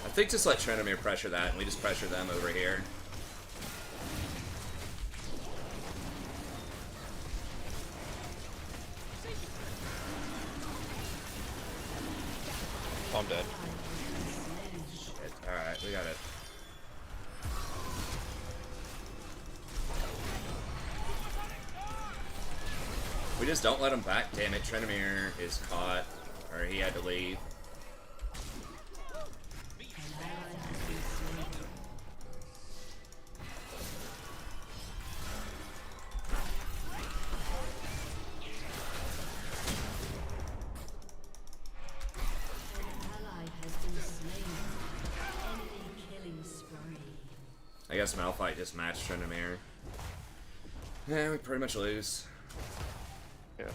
I think just let Tryndamere pressure that, and we just pressure them over here. Oh, I'm dead. Shit. Alright, we got it. We just don't let him back. Damn it, Tryndamere is caught. Or he had to leave. I guess Malphite just matched Tryndamere. Yeah, we pretty much lose. Yeah.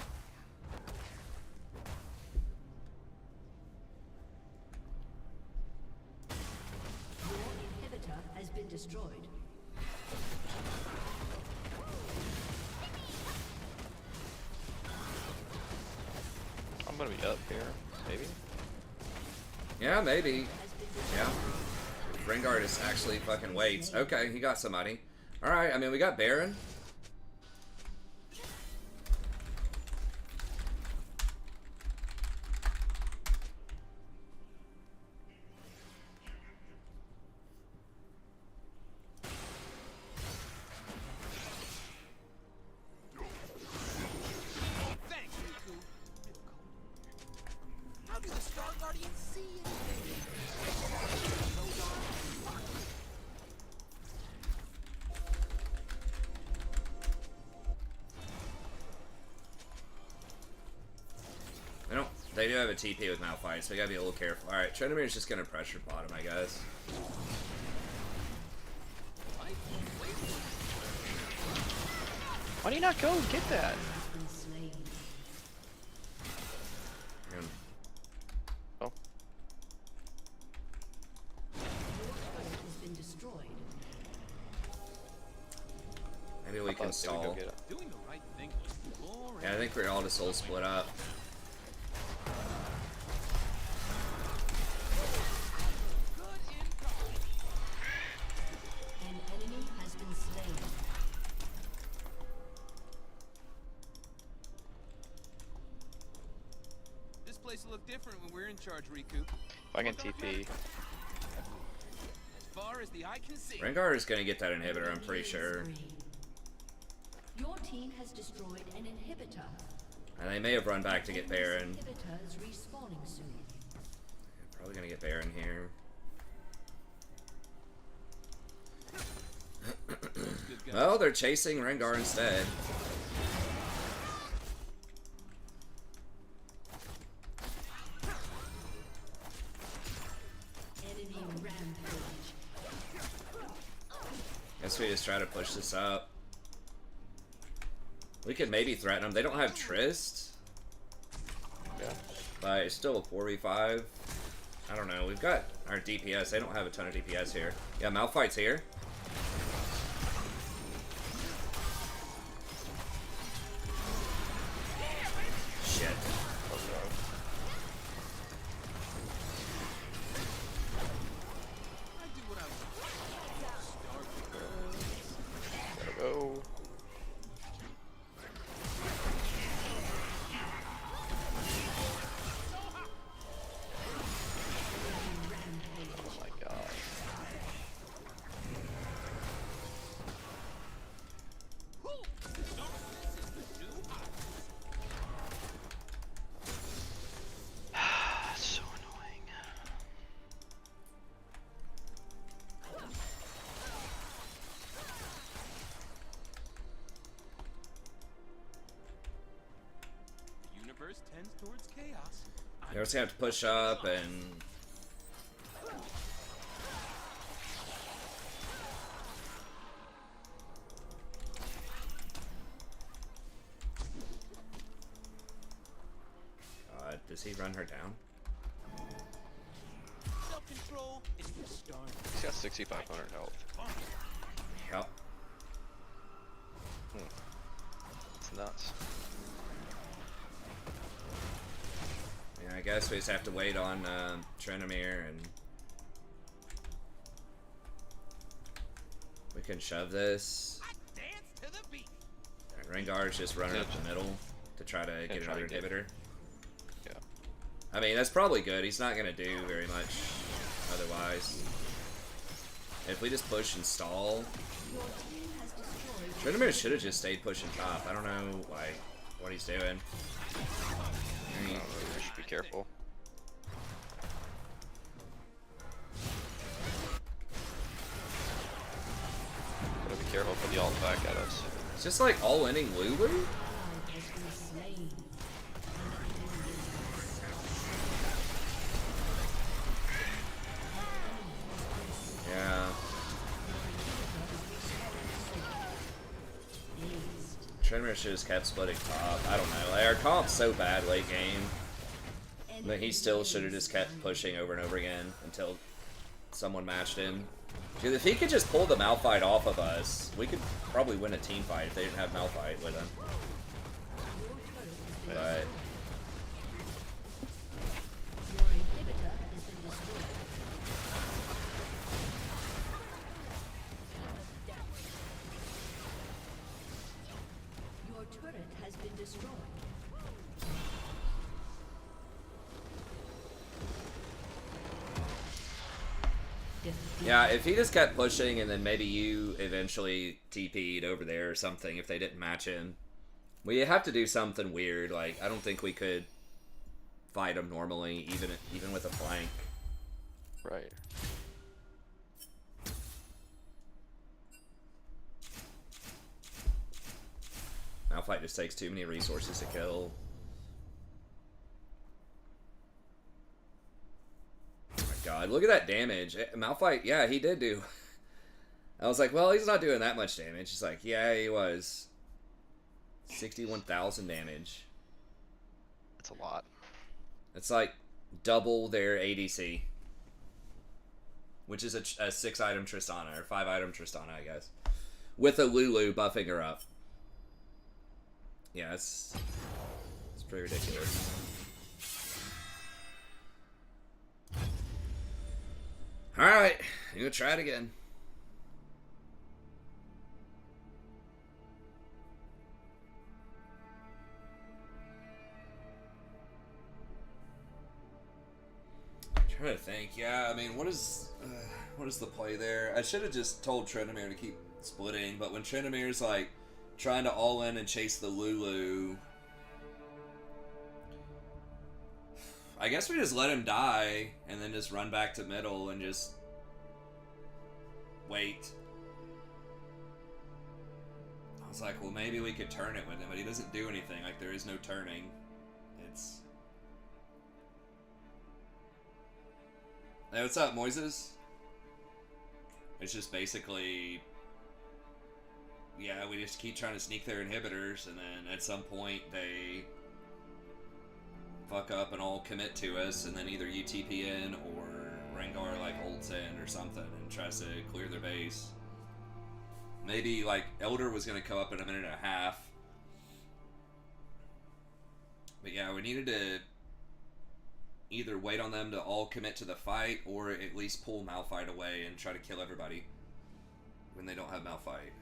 Your inhibitor has been destroyed. I'm gonna be up here, maybe. Yeah, maybe. Yeah. Rengar just actually fucking waits. Okay, he got somebody. Alright, I mean, we got Baron. they do have a TP with Malphite, so we gotta be a little careful. Alright, Trenomir's just gonna pressure bottom, I guess. Why do you not go and get that? Oh. Maybe we can stall. Doing the right thing was boring. Yeah, I think we're all just all split up. An enemy has been slain. This place will look different when we're in charge, Riku. If I can TP. As far as the eye can see. Rengar is gonna get that inhibitor, I'm pretty sure. Your team has destroyed an inhibitor. And they may have run back to get Baron. Inhibitor is respawning soon. Probably gonna get Baron here. Well, they're chasing Rengar instead. Enemy rampage. Guess we just try to push this up. We could maybe threaten them. They don't have Trist. Yeah. But it's still a 4v5. I don't know. We've got our DPS. They don't have a ton of DPS here. Yeah, Malphite's here. Shit. I do what I want. Gotta go. Oh my god. So annoying. The universe tends towards chaos. You always have to push up and... God, does he run her down? Self-control is for starving. He's got 6,500 health. Yep. It's nuts. Yeah, I guess we just have to wait on Trenomir and... We can shove this. I dance to the beat. Rengar's just running up the middle to try to get try another to get- inhibitor. Yeah. I mean, that's probably good. He's not going to do very much otherwise. If we just push and stall... Your team has destroyed. Trenomir should have just stayed pushing top. I don't know why, what he's doing. We should be careful. Gotta be careful for the ult back at us. It's just like all-inning Lulu? Ally has been slain. Yeah. Trenomir should have just kept splitting top. I don't know. Like, our comp's so bad late game. But he still should have just kept pushing over and over again until someone matched him. Dude, if he could just pull the Malphite off of us, we could probably win a team fight if they didn't have Malphite with him. But Your inhibitor has been destroyed. Your turret has been destroyed. yeah, if he just kept pushing and then maybe you eventually TP'd over there or something if they didn't match him. We have to do something weird. Like, I don't think we could fight him normally, even with a flank. Right. Malphite just takes too many resources to kill. god, look at that damage. Malphite, yeah, he did do. I was like, well, he's not doing that much damage. He's like, yeah, he was. 61,000 damage. That's a lot. It's like double their ADC. Which is a 6-item Tristana, or 5-item Tristana, I guess. With a Lulu buffing her up. Yeah, it's pretty ridiculous. Alright, I'm gonna try it again. I'm trying to think. Yeah, I mean, what is the play there? I should have just told Tryndamere to keep splitting, but when Tryndamere's like trying to all in and chase the Lulu, I guess we just let him die and then just run back to middle and just wait. I was like, well, maybe we could turn it with him, but he doesn't do anything. Like, there is no turning. It's... Hey, what's up, Moises? It's just basically... Yeah, we just keep trying to sneak their inhibitors, and then at some point they fuck up and all commit to us, and then either you TP in or Rengar like ults in or something and tries to clear their base. Maybe like Elder was gonna come up in a minute and a half. But yeah, we needed to either wait on them to all commit to the fight or at least pull Malphite away and try to kill everybody when they don't have Malphite.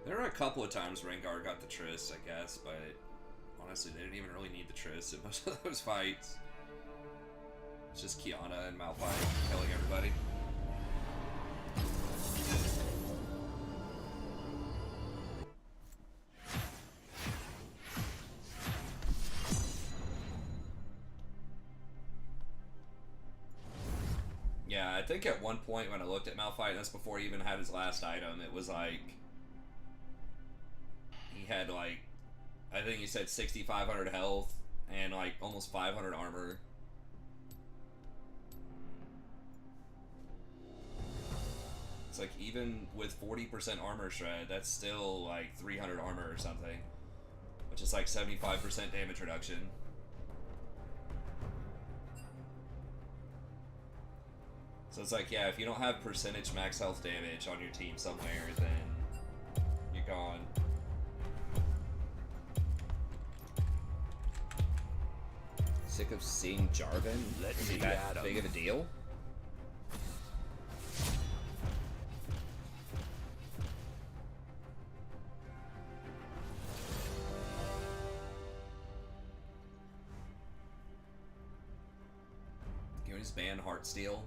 There were a couple of times Rengar got the Triss, I guess, but honestly, they didn't even really need the Triss in most of those fights. It's just Kiana and Malphite killing everybody. Yeah, I think at one point when I looked at Malphite, that's before he even had his last item, it was like... He had like, I think he said 6,500 health and like almost 500 armor. It's like even with 40% armor shred, that's still like 300 armor or something, which is like 75% damage reduction. So it's like, yeah, if you don't have percentage max health damage on your team somewhere, then you're gone. Sick of seeing Jarvan? Is he that big of a deal? Can we just ban Heartsteel?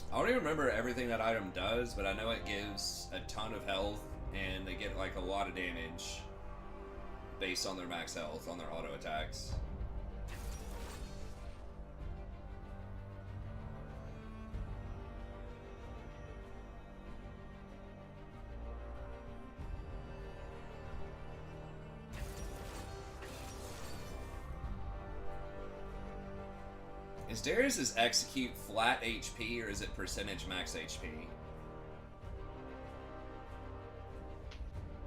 I don't even remember everything that item does, but I know it gives a ton of health, and they get like a lot of damage based on their max health, on their auto attacks. Is Darius's execute flat HP or is it percentage max HP?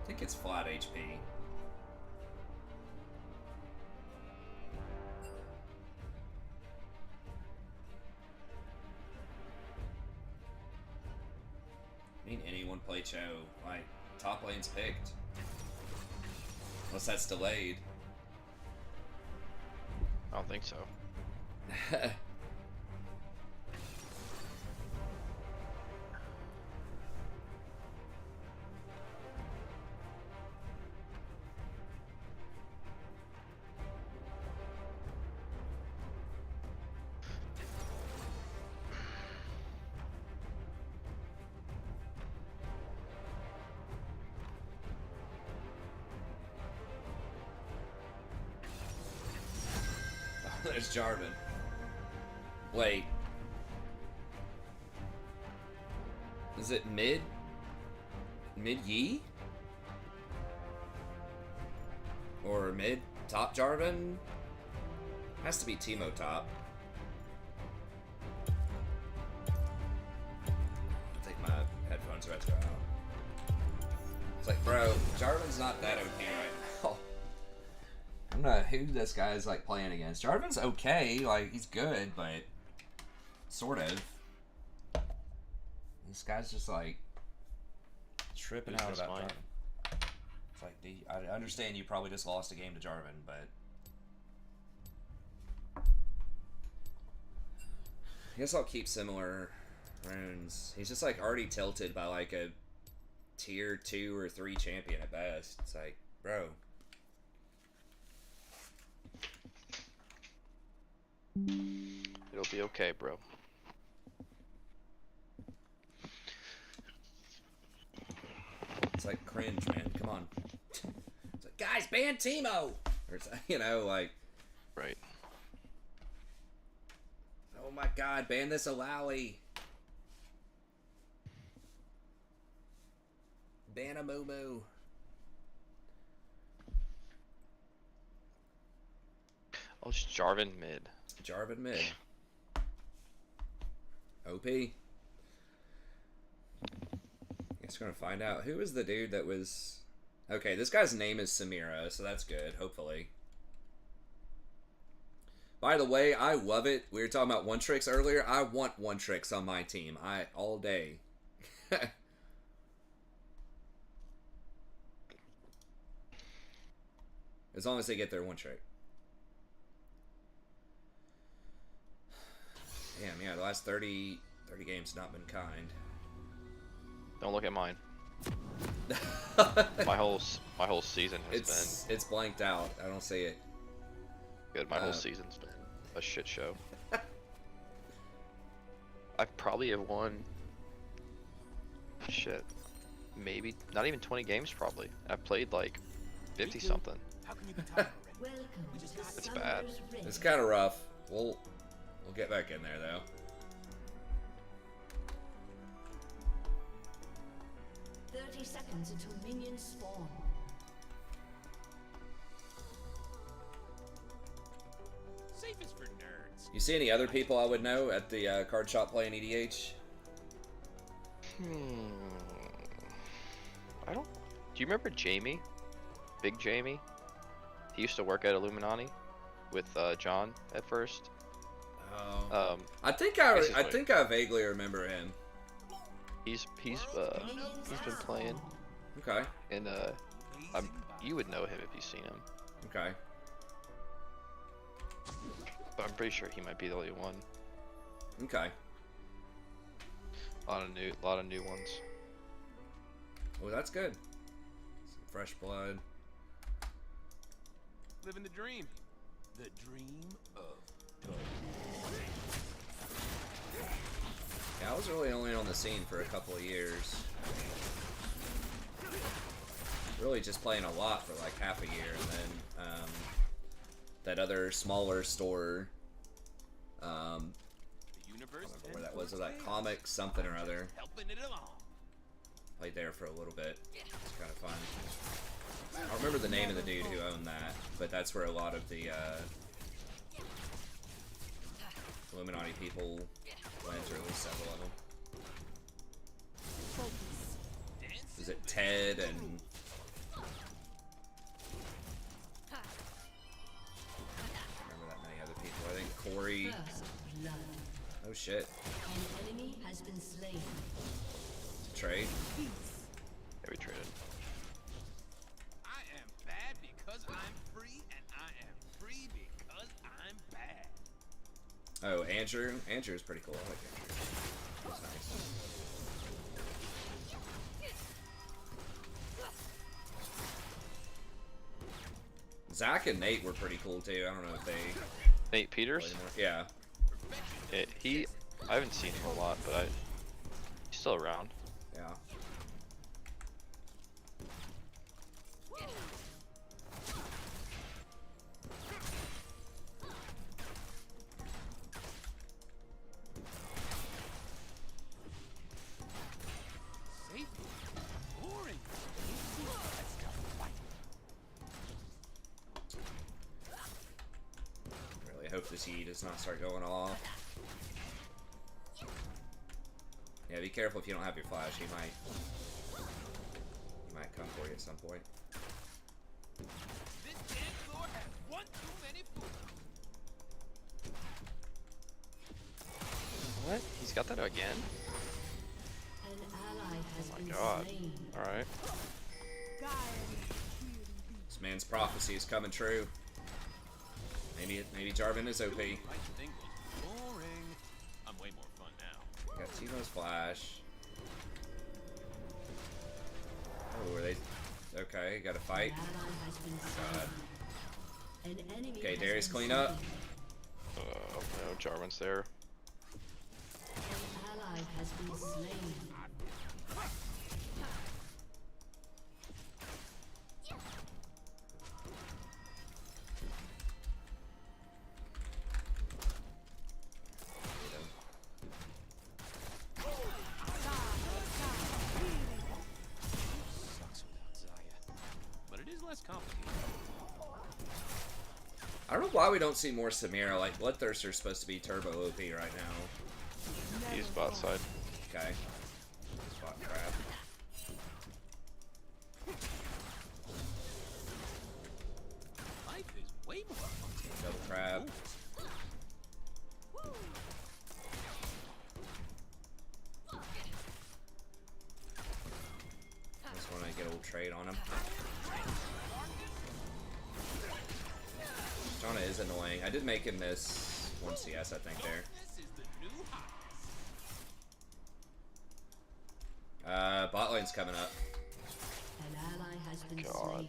I think it's flat HP. I mean, anyone play Cho. Like, top lane's picked. Unless that's delayed. I don't think so. There's Jarvan. Wait. Is it mid? Mid Yi? Or mid top Jarvan? Has to be Teemo top. I think my headphones are about to go out. It's like, bro, Jarvan's not that OP right now. I don't know who this guy's like playing against. Jarvan's okay, like he's good, but sort of. This guy's just like tripping out about Jarvan. It's like, I understand you probably just lost a game to Jarvan, but I guess I'll keep similar runes. He's just like already tilted by like a tier 2 or 3 champion at best. It's like, bro. It'll be okay, bro. It's like cringe, man. Come on. It's like, guys, ban Teemo! Or it's, you know, like, Right. oh my god, ban this Alawi. Ban a Moo Moo. Oh, it's Jarvan mid. Jarvan mid. OP. Guess we're gonna find out. Who was the dude that was... Okay, this guy's name is Samira, so that's good, hopefully. By the way, I love it. We were talking about one-tricks earlier. I want one-tricks on my team. All day. As long as they get their one-trick. Damn, yeah, the last 30 games not been kind. Don't look at mine. my whole season has It's blanked out. I don't see it. been good. My whole season's been a shit show. I probably have won shit. Maybe not even 20 games probably. I've played like 50 something. How can you be tired already? Welcome to It's bad. Summer's Rift. It's kind of rough. We'll get back in there though. Seconds until minions spawn. Safe is for nerds. You see any other people I would know at the card shop playing EDH? I don't. Do you remember Jamie? Big Jamie? He used to work at Illuminati with John at first. Oh. I think I vaguely remember him. He's been playing, Okay. and you would know him if you've seen him. Okay. But I'm pretty sure he might be the only one. Okay. A lot of new ones. Well, that's good. Some fresh blood. Living the dream. The dream of darkness. Yeah, I was really only on the scene for a couple of years. Really just playing a lot for like half a year, and then that other smaller store, The I universe don't remember where that was like comics something or other. helping it along. Played there for a little bit. It's kind of fun. I don't remember the name of the dude who owned that, but that's where a lot of the Illuminati people went, or at least several of them. Was it Ted and... I don't remember that many other people. I think Corey... First blood. Oh shit. An enemy has been slain. Trade? Yeah, we traded. I am bad because I'm free, and I am free because I'm bad. Oh, Andrew? Andrew's pretty cool. I like Andrew. He's nice. Zach and Nate were pretty cool too. I don't know if they Nate play Peters. more. Yeah. I haven't seen him a lot, but he's still around. Yeah. Boring. Let's go fight. Really hope this E does not start going off. Yeah, be careful if you don't have your flash. He might come for you at some point. This dance floor has one too many fools. What? He's got that again? An ally has Oh my been god. slain. Alright. This man's prophecy is coming true. Maybe Jarvan is OP. My thing was boring. I'm way more fun now. Got Timo's flash. Oh, are they? Okay, got to fight. An ally has been God. slain. An enemy Okay, has Darius, been clean up. slain. No, Jarvan's there. An ally has been slain. Sucks without Zaya. But it is less complicated. I don't know why we don't see more Samira. Like, Bloodthirster's supposed to be turbo OP right now. He's bot side. Okay. Spot crap. Life is way more fun. Double crab. Just want to get a little trade on him. Jonna is annoying. I did make him miss 1 CS, I think, there. This is the new high. Bot lane's coming up. An ally has been God.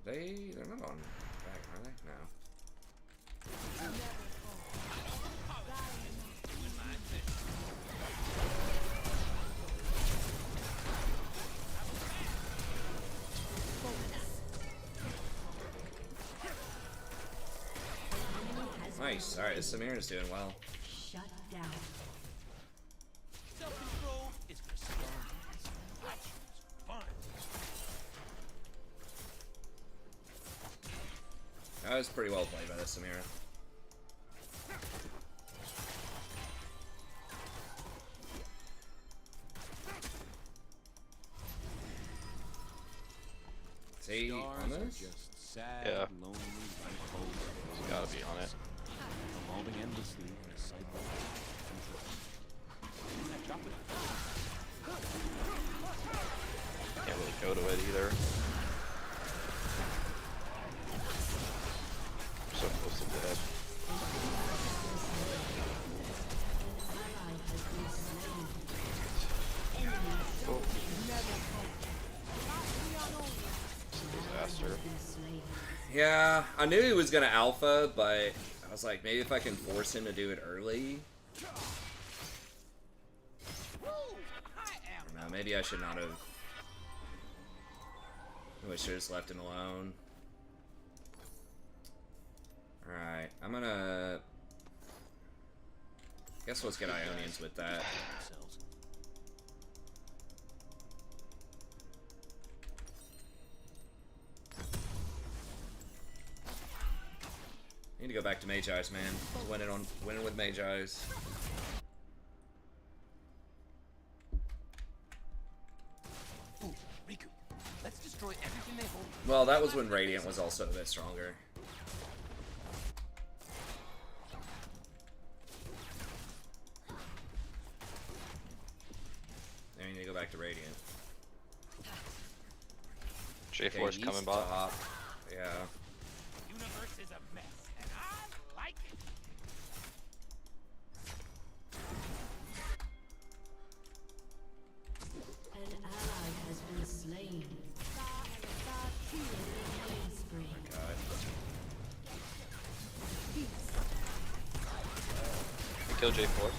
slain. They're not on back, are they? No. Nice. Alright, this Samira's doing well. Shut down. Self-control is for stoners. I choose fun. That was pretty well played by the Samira. See, on Stars are this? just sad, Yeah. lonely, bipolar. He's gotta be on it. Evolving endlessly in a cycle. That chocolate. Can't really go to it either. So close to dead. Ally has been slain. Oh. It's a disaster. Been slain. Yeah, I knew he was gonna alpha, but I was like, maybe if I can force him to do it early. I am. No, maybe I should not have. I should have just left him alone. Alright, I'm gonna. Guess let's get Ionians with that. Themselves. Need to go back to Magi's, man. Winning with Magi's. Ooh, Riku. Let's destroy everything they hold. Well, that was when Radiant was also a bit stronger. I need to go back to Radiant. J4's coming east bot. top. Yeah. Universe is a mess, and I like it. An ally has been slain. Killing spree. God. We kill J4.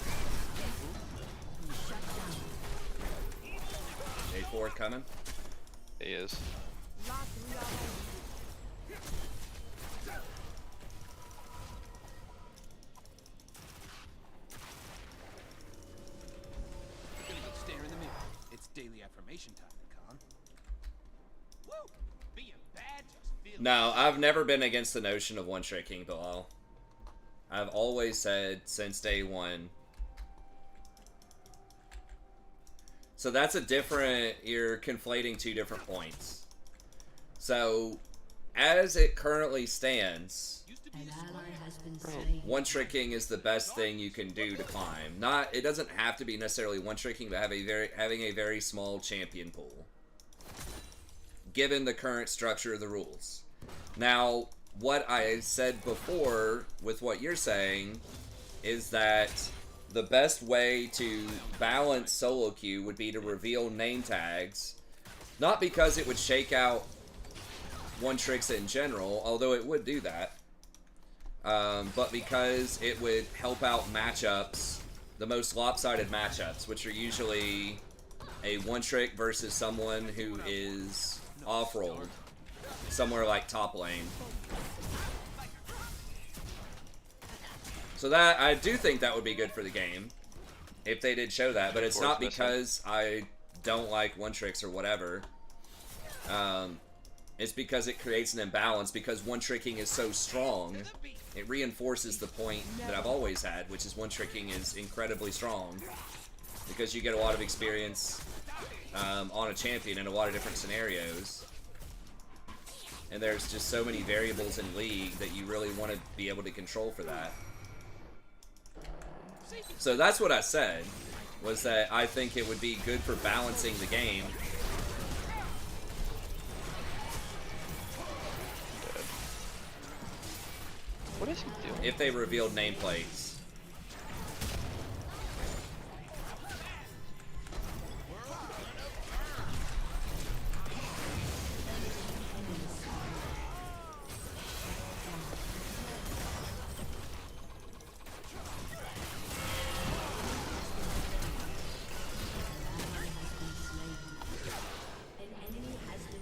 J4 coming. He is. affirmation time, Rakan. Woo! Being bad just feels. No, I've never been against the notion of one-tricking, Bilal. I've always said since day one. So that's a different, you're conflating two different points. So, as it currently stands, An ally has been slain. one-tricking is the best thing you can do to climb. Not, it doesn't have to be necessarily one-tricking, but having a very small champion pool, given the current structure of the rules. Now, what I said before with what you're saying is that the best way to balance solo queue would be to reveal name tags, not because it would shake out one-tricks in general, although it would do that, but because it would help out matchups, the most lopsided matchups, which are usually a one-trick versus someone who is off-rolled, somewhere like top lane. So that, I do think that would be good for the game, if they did show that, but it's not because I don't like one-tricks or whatever. It's because it creates an imbalance, because one-tricking is so strong, it reinforces the point that I've always had, which is one-tricking is incredibly strong, because you get a lot of experience on a champion in a lot of different scenarios. And there's just so many variables in League that you really want to be able to control for that. So that's what I said, was that I think it would be good for balancing the game. What is he doing? If they revealed nameplates.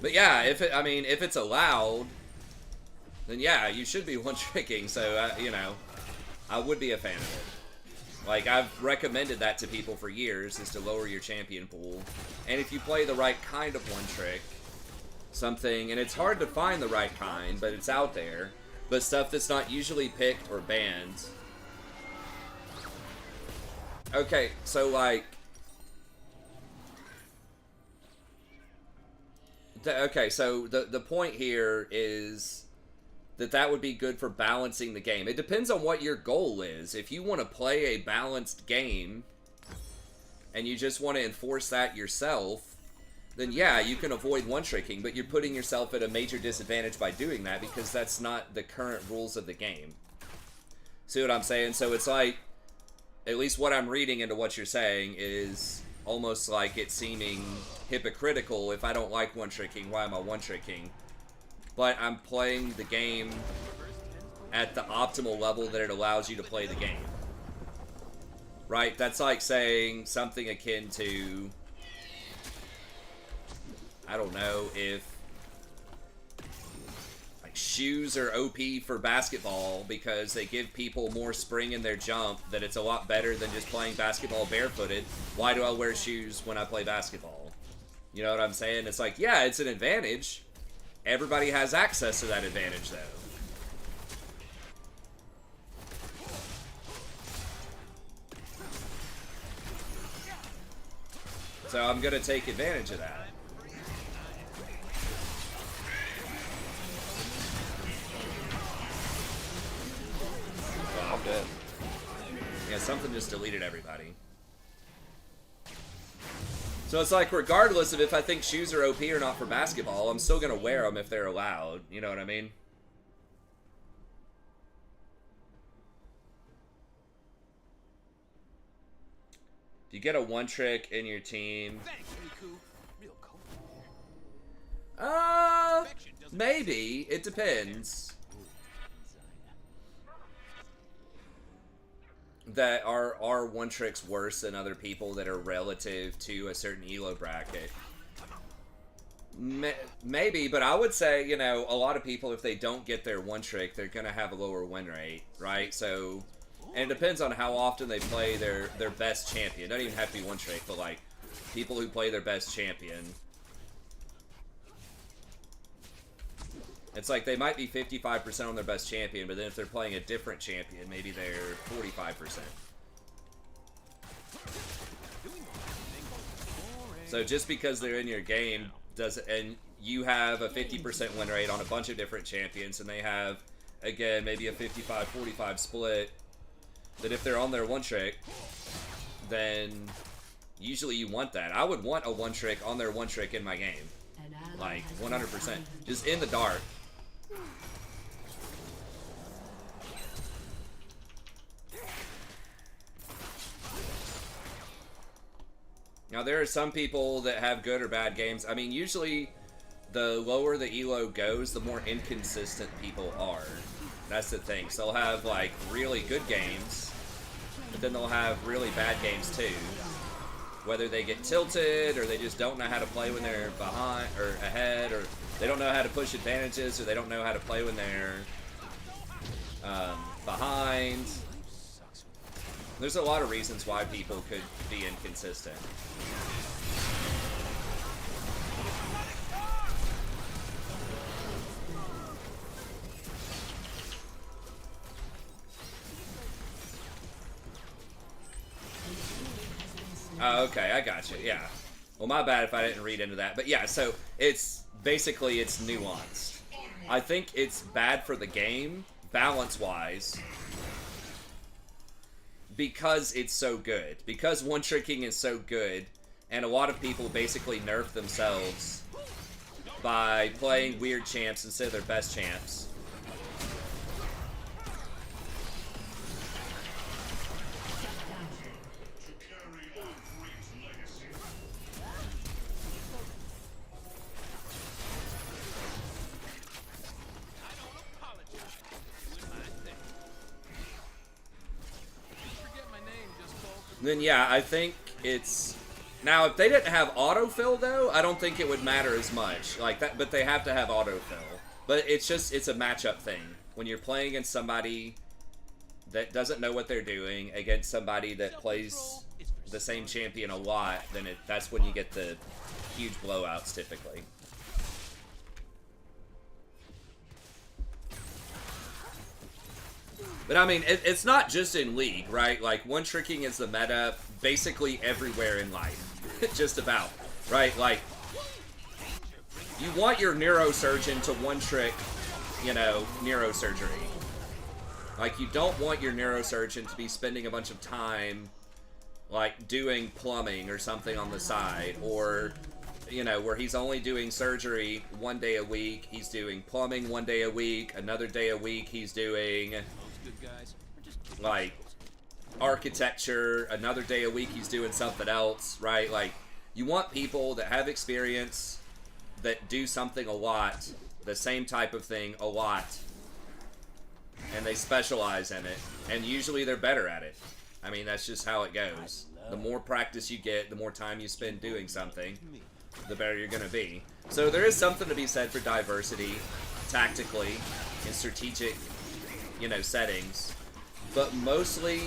But yeah, if it's allowed, then yeah, you should be one-tricking, so, you know, I would be a fan of it. Like, I've recommended that to people for years, is to lower your champion pool. And if you play the right kind of one-trick, something, and it's hard to find the right kind, but it's out there, but stuff that's not usually picked or banned. Okay, so, like, okay, so the point here is that would be good for balancing the game. It depends on what your goal is. If you want to play a balanced game and you just want to enforce that yourself, then yeah, you can avoid one-tricking, but you're putting yourself at a major disadvantage by doing that because that's not the current rules of the game. See what I'm saying? So it's like, at least what I'm reading into what you're saying is almost like it seeming hypocritical. If I don't like one-tricking, why am I one-tricking? But I'm playing the game at the optimal level that it allows you to play the game. Right? That's like saying something akin to, I don't know, if like shoes are OP for basketball because they give people more spring in their jump, that it's a lot better than just playing basketball barefooted. Why do I wear shoes when I play basketball? You know what I'm saying? It's like, yeah, it's an advantage. Everybody has access to that advantage, though. So I'm going to take advantage of that. I'm dead. Yeah, something just deleted everybody. So it's like, regardless of if I think shoes are OP or not for basketball, I'm still going to wear them if they're allowed. You know what I mean? Do you get a one-trick in your team? Thanks, Riku. Real cold. Maybe. It depends. That are one tricks worse than other people that are relative to a certain elo bracket? Maybe, but I would say, you know, a lot of people, if they don't get their one trick, they're gonna have a lower win rate, right? So, and it depends on how often they play their best champion. It doesn't even have to be one trick, but like, people who play their best champion. It's like they might be 55% on their best champion, but then if they're playing a different champion, maybe they're 45%. So just because they're in your game doesn't, and you have a 50% win rate on a bunch of different champions, and they have, again, maybe a 55-45 split, that if they're on their one trick, then usually you want that. I would want a one trick on their one trick in my game. Like, 100%. Just in the dark. Now, there are some people that have good or bad games. I mean, usually the lower the elo goes, the more inconsistent people are. That's the thing. So they'll have, like, really good games, but then they'll have really bad games, too. Whether they get tilted, or they just don't know how to play when they're behind, or ahead, or they don't know how to push advantages, or they don't know how to play when they're behind. There's a lot of reasons why people could be inconsistent. Oh, okay, I got you, yeah. Well, my bad if I didn't read into that. But yeah, so it's basically it's nuanced. I think it's bad for the game, balance-wise, because it's so good. Because one-tricking is so good, and a lot of people basically nerf themselves by playing weird champs instead of their best champs. Then yeah, I think it's... Now, if they didn't have autofill, though, I don't think it would matter as much. Like that, but they have to have autofill. But it's just, it's a matchup thing. When you're playing against somebody that doesn't know what they're doing, against somebody that plays the same champion a lot, then that's when you get the huge blowouts, typically. But I mean, it's not just in League, right? Like, one-tricking is the meta basically everywhere in life. Just about, right? Like, you want your neurosurgeon to one-trick, you know, neurosurgery. Like, you don't want your neurosurgeon to be spending a bunch of time, like, doing plumbing or something on the side. Or, you know, where he's only doing surgery one day a week, he's doing plumbing one day a week, another day a week he's doing... like architecture, another day a week he's doing something else, right? Like, you want people that have experience, that do something a lot, the same type of thing a lot, and they specialize in it, and usually they're better at it. I mean, that's just how it goes. The more practice you get, the more time you spend doing something, the better you're gonna be. So there is something to be said for diversity, tactically, in strategic, you know, settings. But mostly,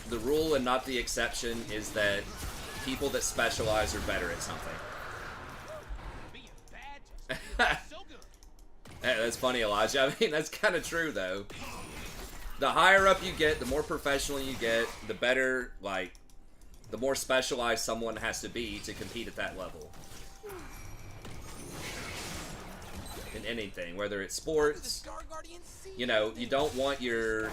the rule and not the exception is that people that specialize are better at something. Hey, that's funny, Elijah. I mean, that's kind of true, though. The higher up you get, the more professional you get, the better, like, the more specialized someone has to be to compete at that level. In anything, whether it's sports, you know, you don't want your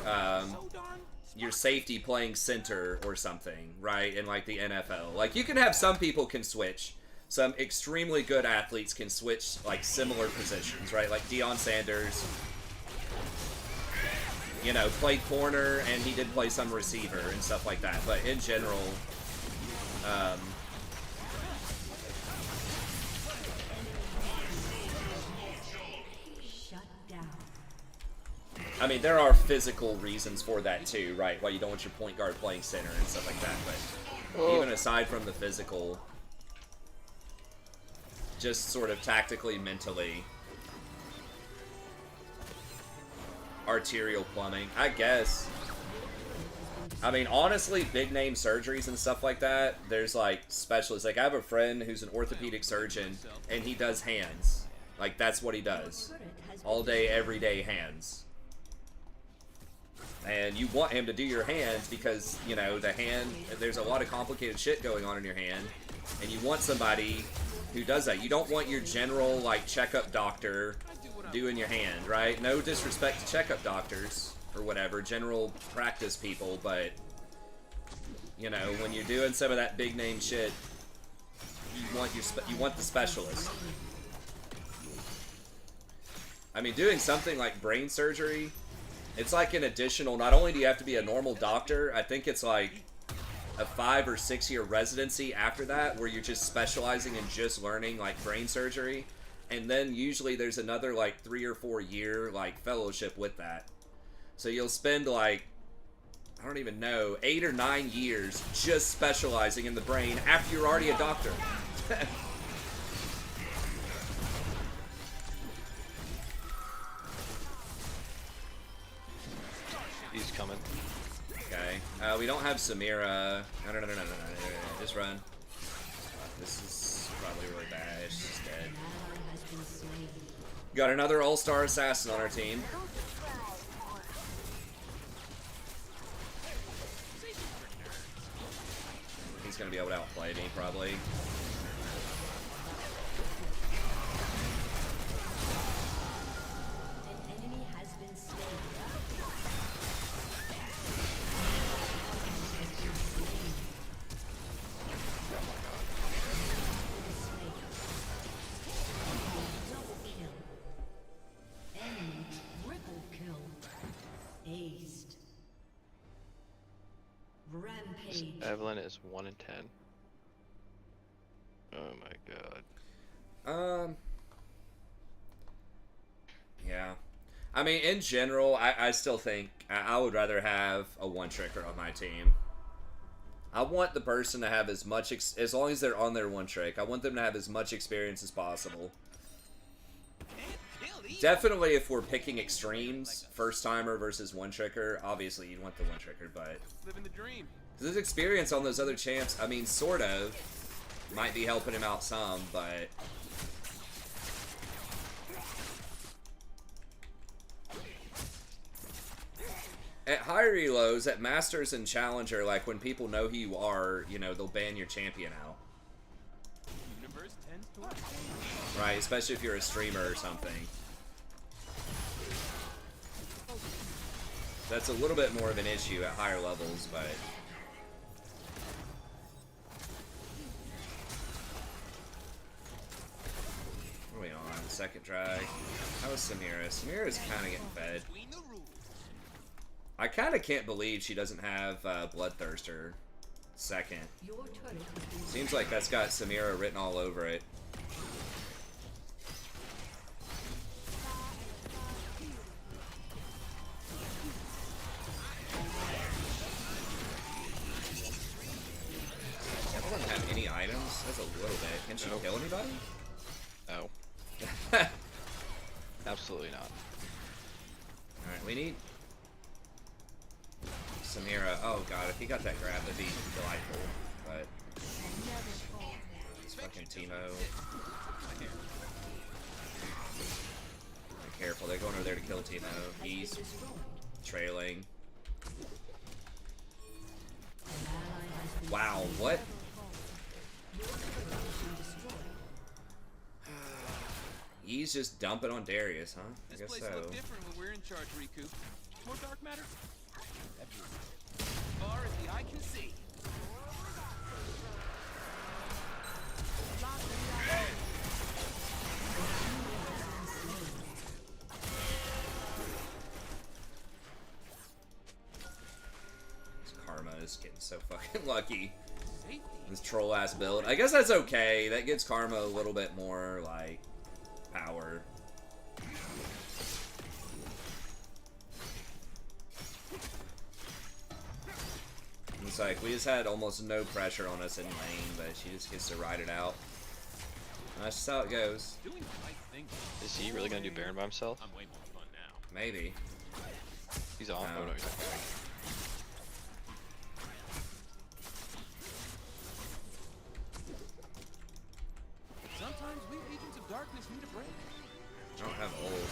safety playing center or something, right? In like the NFL, like you can have some people can switch. Some extremely good athletes can switch like similar positions, right? Like Deion Sanders, you know, played corner and he did play some receiver and stuff like that. But in general, I mean, there are physical reasons for that too, right? Why you don't want your point guard playing center and stuff like that. But even aside from the physical, just sort of tactically, mentally, arterial plumbing, I guess. I mean, honestly, big name surgeries and stuff like that, there's like specialists. Like I have a friend who's an orthopedic surgeon, and he does hands. Like that's what he does. All day, every day, hands. And you want him to do your hands because, you know, the hand, there's a lot of complicated shit going on in your hand. And you want somebody who does that. You don't want your general, like, checkup doctor doing your hand, right? No disrespect to checkup doctors or whatever, general practice people, but, you know, when you're doing some of that big name shit, you want the specialist. I mean, doing something like brain surgery, it's like an additional, not only do you have to be a normal doctor, I think it's like a 5 or 6 year residency after that where you're just specializing in just learning like brain surgery. And then usually there's another like 3 or 4 year like fellowship with that. So you'll spend like, I don't even know, 8 or 9 years just specializing in the brain after you're already a doctor. He's coming. Okay. We don't have Samira. No. Just run. This is probably really bad. She's dead. Got another all-star assassin on our team. He's gonna be able to outplay me, probably. Evelyn is 1 in 10. Oh my god. Yeah. I mean, in general, I still think I would rather have a one-tricker on my team. I want the person to have as much, as long as they're on their one-trick, I want them to have as much experience as possible. Definitely if we're picking extremes, first-timer versus one-tricker, obviously you'd want the one-tricker, but... Living the dream. His experience on those other champs, I mean, sort of, might be helping him out some, but... At higher elos, at Masters and Challenger, like, when people know who you are, you know, they'll ban your champion out. Universe tends to... Right, especially if you're a streamer or something. That's a little bit more of an issue at higher levels, but... What are we on? Second drag. How is Samira? Samira's kind of getting fed. I kind of can't believe she doesn't have Bloodthirster second. Seems like that's got Samira written all over it. Evelyn have any items? That's a little bit. Can she kill anybody? No. Absolutely not. Alright, we need... Samira. Oh god, if he got that grab, that'd be delightful. But... This fucking Teemo. Be careful, they're going over there to kill Teemo. He's trailing. Wow, what? He's just dumping on Darius, huh? I guess This place so. looks different when we're in charge, Riku. More dark matter? As far as the eye can see. This Karma is getting so fucking lucky. This troll ass build. I guess that's okay. That gives Karma a little bit more, like, power. It's like, we just had almost no pressure on us in lane, but she just gets to ride it out. And that's just how it goes. Doing the right thing. Is he really gonna do Baron by himself? I'm way more fun now. Maybe. He's on. No. Oh no, he's not. just need a break. I don't have ult.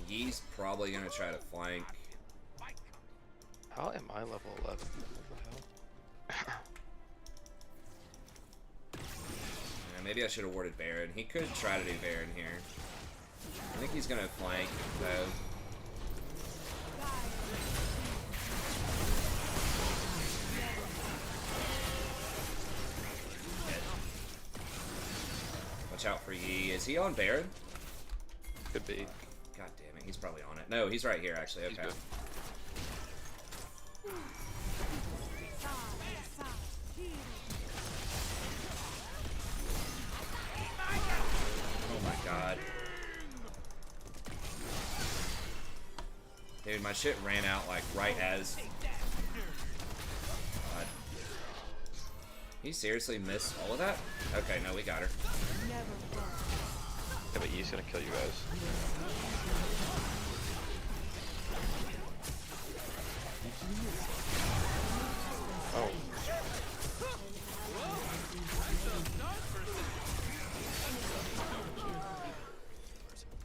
Yee's probably gonna try to flank. How am I level 11? What the hell? Yeah, maybe I should have warded Baron. He could try to do Baron here. I think he's gonna flank though. Watch out for Yi. Is he on Baron? Could be. God damn it, he's probably on it. No, he's right here actually. He's Okay. good. Oh my god. Dude, my shit ran out like right as. God. He seriously missed all of that? Okay, no, we got her. Yeah, but Yi's gonna kill you guys. Oh.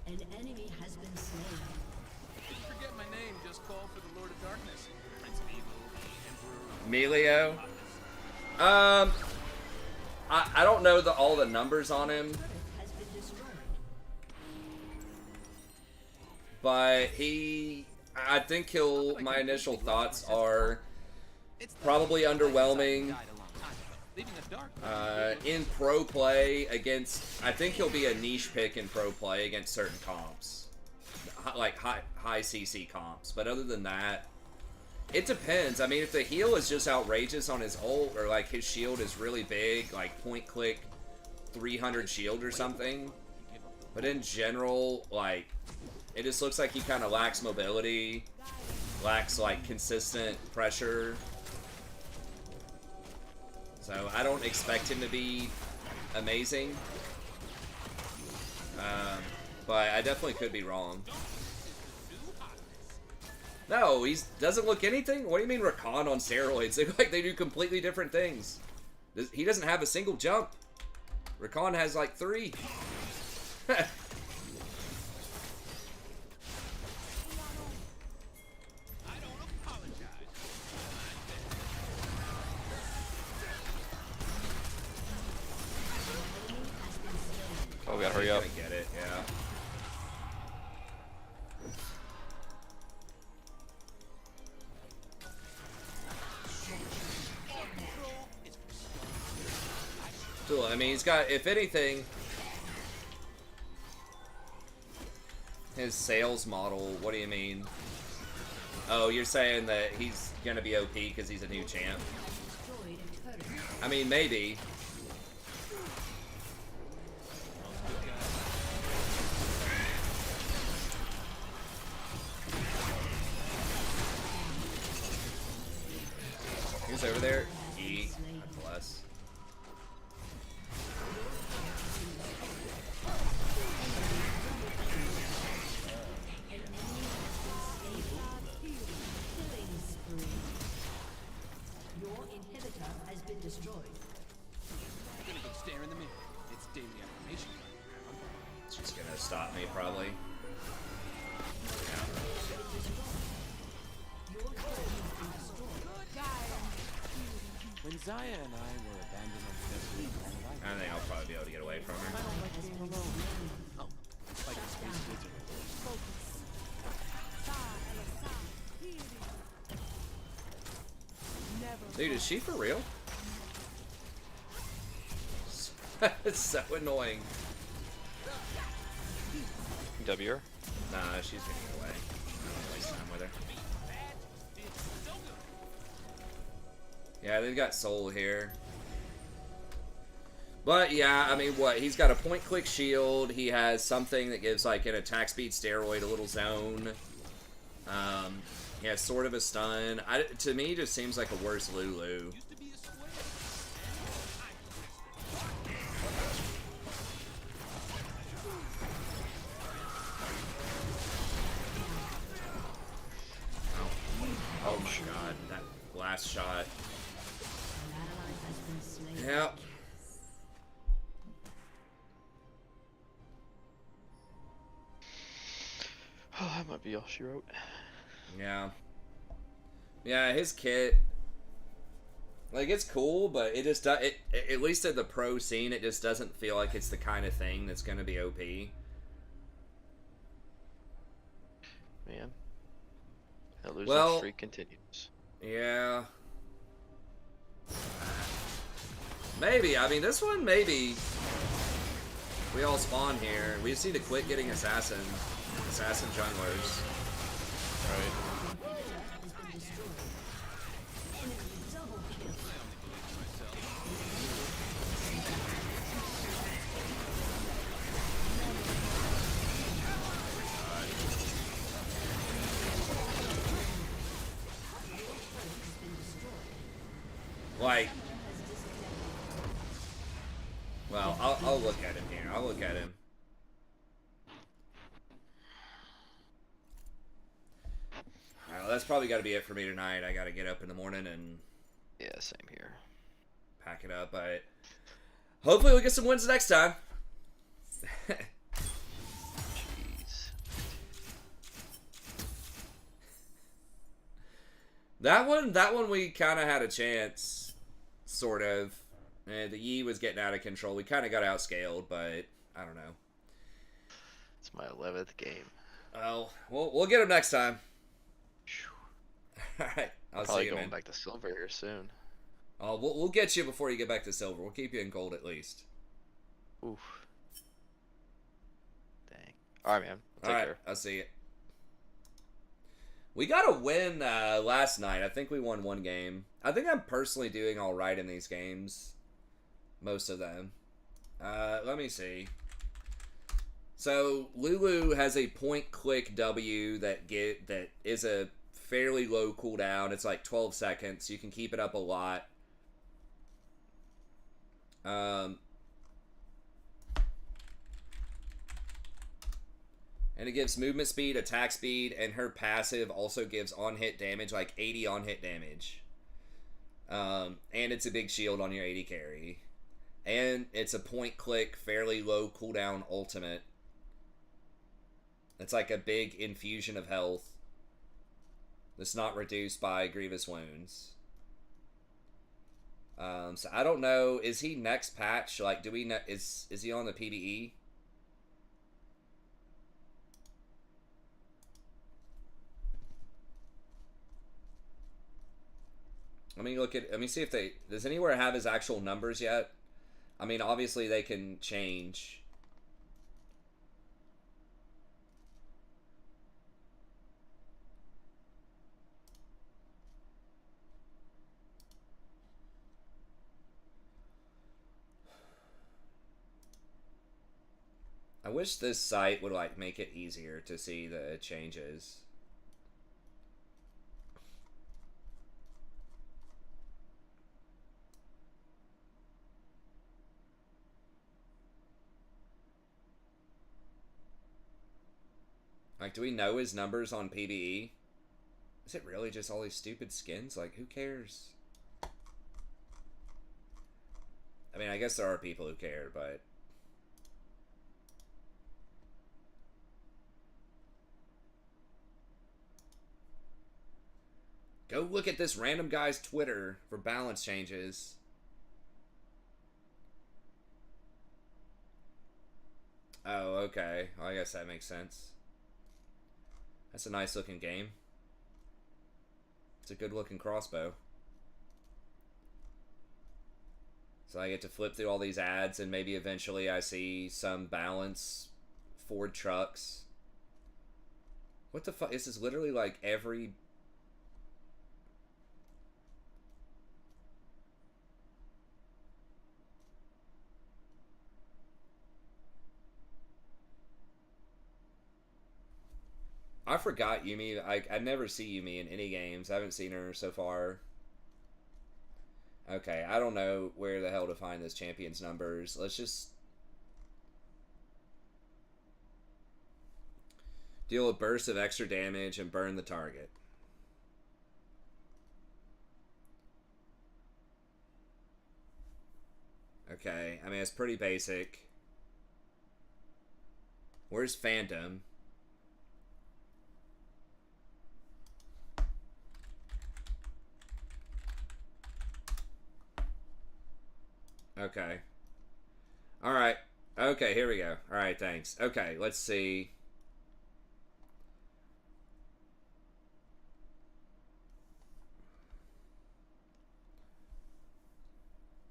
An enemy has been slain. If you forget my name, just call for the Lord of Darkness. Prince of Evil, the Emperor. Melio. I don't know all the numbers on him, Has been destroyed. but I think my initial thoughts are probably underwhelming. Leaving a dark In pro play against, I think he'll be a niche pick in pro play against certain comps, like high CC comps. But other than that, it depends. I mean, if the heal is just outrageous on his ult, or like his shield is really big, like point click 300 shield or something. But in general, like, it just looks like he kind of lacks mobility, lacks like consistent pressure. So I don't expect him to be amazing, but I definitely could be wrong. No, he doesn't look anything. What do you mean Rakan on steroids? They look like they do completely different things. He doesn't have a single jump. Rakan has like 3. Oh, we gotta hurry up. Gonna get it, yeah. Cool. I mean, he's got, if anything, his sales model. What do you mean? Oh, you're saying that he's gonna be OP because he's a new champ? Destroyed a turret. I mean, maybe. Who's over there? E. God bless. Killing spree. Your inhibitor has been destroyed. Gonna go stare in the mirror. It's daily affirmation. It's just gonna stop me, probably. When Zaya and I were abandoned on the desert, I think I'll probably be able to get away from her. oh, like a space wizard. Dude, is she for real? It's so annoying. W her. Nah, she's gonna get away. I don't waste time with her. Yeah, they've got Soul here. But yeah, I mean, what? He's got a point-click shield. He has something that gives like an attack speed steroid, a little zone. He has sort of a stun. To me, just seems like a worse Lulu. Oh my god, that last shot. An ally has been slain. Yep. Be all she wrote. Yeah. Yeah, his kit, like, it's cool, but it just does, at least in the pro scene, it just doesn't feel like it's the kind of thing that's going to be OP. Man. That losing Well, streak continues. yeah. Maybe. I mean, this one, maybe. We all spawn here. We just need to quit getting assassin junglers. Right. Like, well, I'll look at him here. I'll look at him. Alright, well, that's probably got to be it for me tonight. I got to get up in the morning and Yeah, same here. pack it up. But hopefully we'll get some wins next time. Jeez. That one we kind of had a chance, sort of. The Yi was getting out of control. We kind of got outscaled, but I don't know. It's my 11th game. Well, we'll get him next time. All right, I'll Probably see you, going man. back to silver here soon. Oh, we'll get you before you get back to silver. We'll keep you in gold at least. Oof. Dang. Alright, man. Take care. I'll see you. We got a win last night. I think we won one game. I think I'm personally doing all right in these games. Most of them. Let me see. So Lulu has a point-click W that is a fairly low cooldown. It's like 12 seconds. You can keep it up a lot. And it gives movement speed, attack speed, and her passive also gives on-hit damage, like 80 on-hit damage. And it's a big shield on your 80 carry. And it's a point-click, fairly low cooldown ultimate. It's like a big infusion of health that's not reduced by grievous wounds. So I don't know. Is he next patch? Like, do we know? Is he on the PBE? Let me see if does anywhere have his actual numbers yet? I mean, obviously they can change. I wish this site would like make it easier to see the changes. Like, do we know his numbers on PBE? Is it really just all these stupid skins? Like, who cares? I mean, I guess there are people who care, but... Go look at this random guy's Twitter for balance changes. Oh, okay. Well, I guess that makes sense. That's a nice looking game. It's a good looking crossbow. So I get to flip through all these ads and maybe eventually I see some balance Ford trucks. What the fuck? This is literally like every... I forgot Yumi. I never see Yumi in any games. I haven't seen her so far. Okay, I don't know where the hell to find this champion's numbers. Let's just... deal a burst of extra damage and burn the target. Okay, I mean, it's pretty basic. Where's Phantom? Okay. Alright. Okay, here we go. Alright, thanks. Okay, let's see.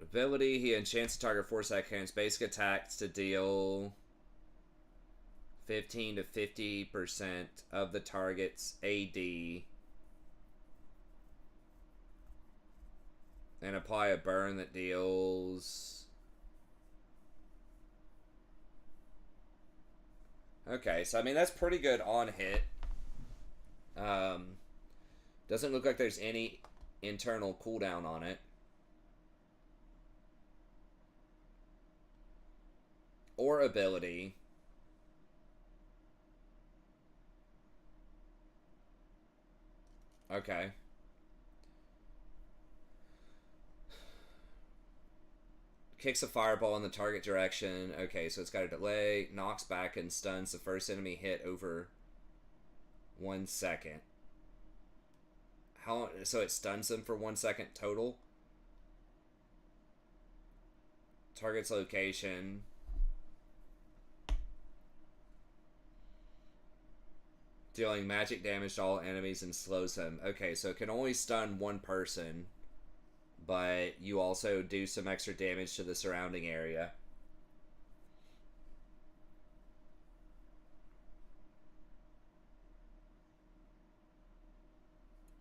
Ability, he enchants the target 4 seconds. Basic attacks to deal 15 to 50% of the target's AD. And apply a burn that deals... Okay, so I mean, that's pretty good on hit. Doesn't look like there's any internal cooldown on it. Or ability. Okay. Kicks a fireball in the target direction. Okay, so it's got a delay. Knocks back and stuns the first enemy hit over 1 second. How? So it stuns them for 1 second total? Target's location. Dealing magic damage to all enemies and slows them. Okay, so it can only stun one person, but you also do some extra damage to the surrounding area.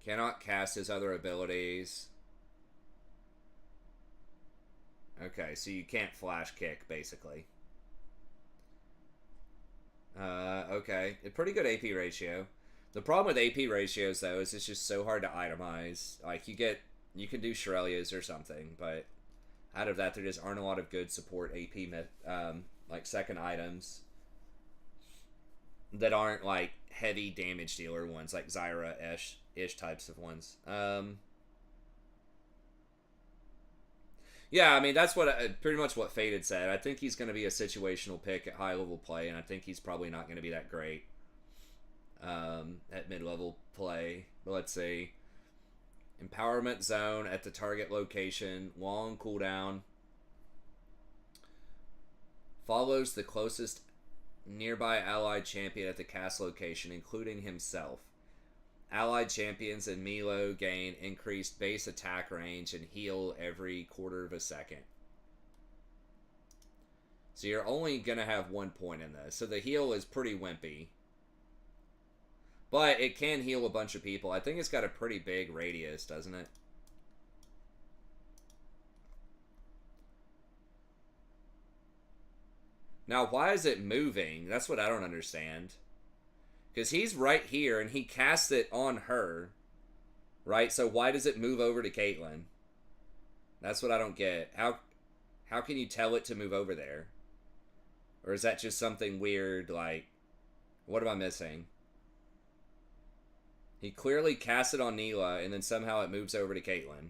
Cannot cast his other abilities. Okay, so you can't flash kick, basically. Okay. A pretty good AP ratio. The problem with AP ratios, though, is it's just so hard to itemize. Like, you can do Shurelya's or something, but out of that, there just aren't a lot of good support AP, like, second items that aren't, like, heavy damage dealer ones, like Zyra-ish types of ones. Yeah, I mean, that's what pretty much what Faded said. I think he's going to be a situational pick at high-level play, and I think he's probably not going to be that great at mid-level play. But let's see. Empowerment zone at the target location. Long cooldown. Follows the closest nearby allied champion at the cast location, including himself. Allied champions and Milo gain increased base attack range and heal every quarter of a second. So you're only going to have 1 point in this. So the heal is pretty wimpy. But it can heal a bunch of people. I think it's got a pretty big radius, doesn't it? Now, why is it moving? That's what I don't understand. Because he's right here, and he casts it on her. Right? So why does it move over to Caitlyn? That's what I don't get. How can you tell it to move over there? Or is that just something weird, like... What am I missing? He clearly casts it on Neela, and then somehow it moves over to Caitlyn.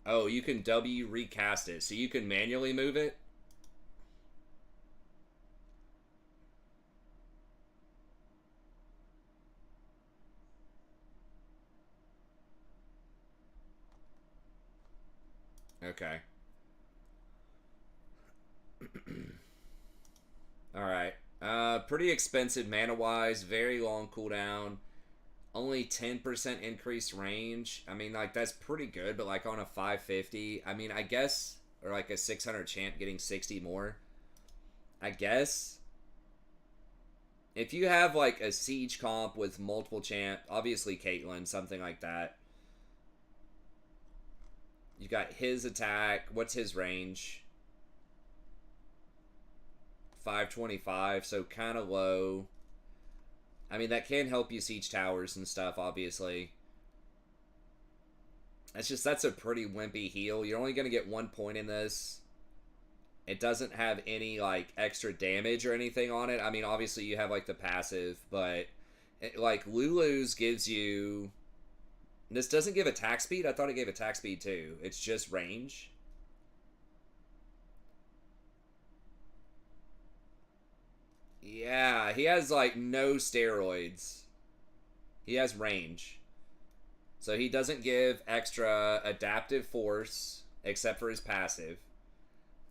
Oh, you can W recast it, so you can manually move it? Okay. Alright. Pretty expensive mana-wise. Very long cooldown. Only 10% increased range. I mean, like, that's pretty good, but, like, on a 550, I mean, I guess, or, like, a 600 champ getting 60 more. I guess. If you have, like, a siege comp with multiple champ, obviously Caitlyn, something like that. You got his attack. What's his range? 525, so kind of low. I mean, that can help you siege towers and stuff, obviously. That's a pretty wimpy heal. You're only going to get 1 point in this. It doesn't have any, like, extra damage or anything on it. I mean, obviously you have, like, the passive, but, like, Lulu's gives you... This doesn't give attack speed? I thought it gave attack speed too. It's just range. Yeah, he has like no steroids. He has range. So he doesn't give extra adaptive force, except for his passive.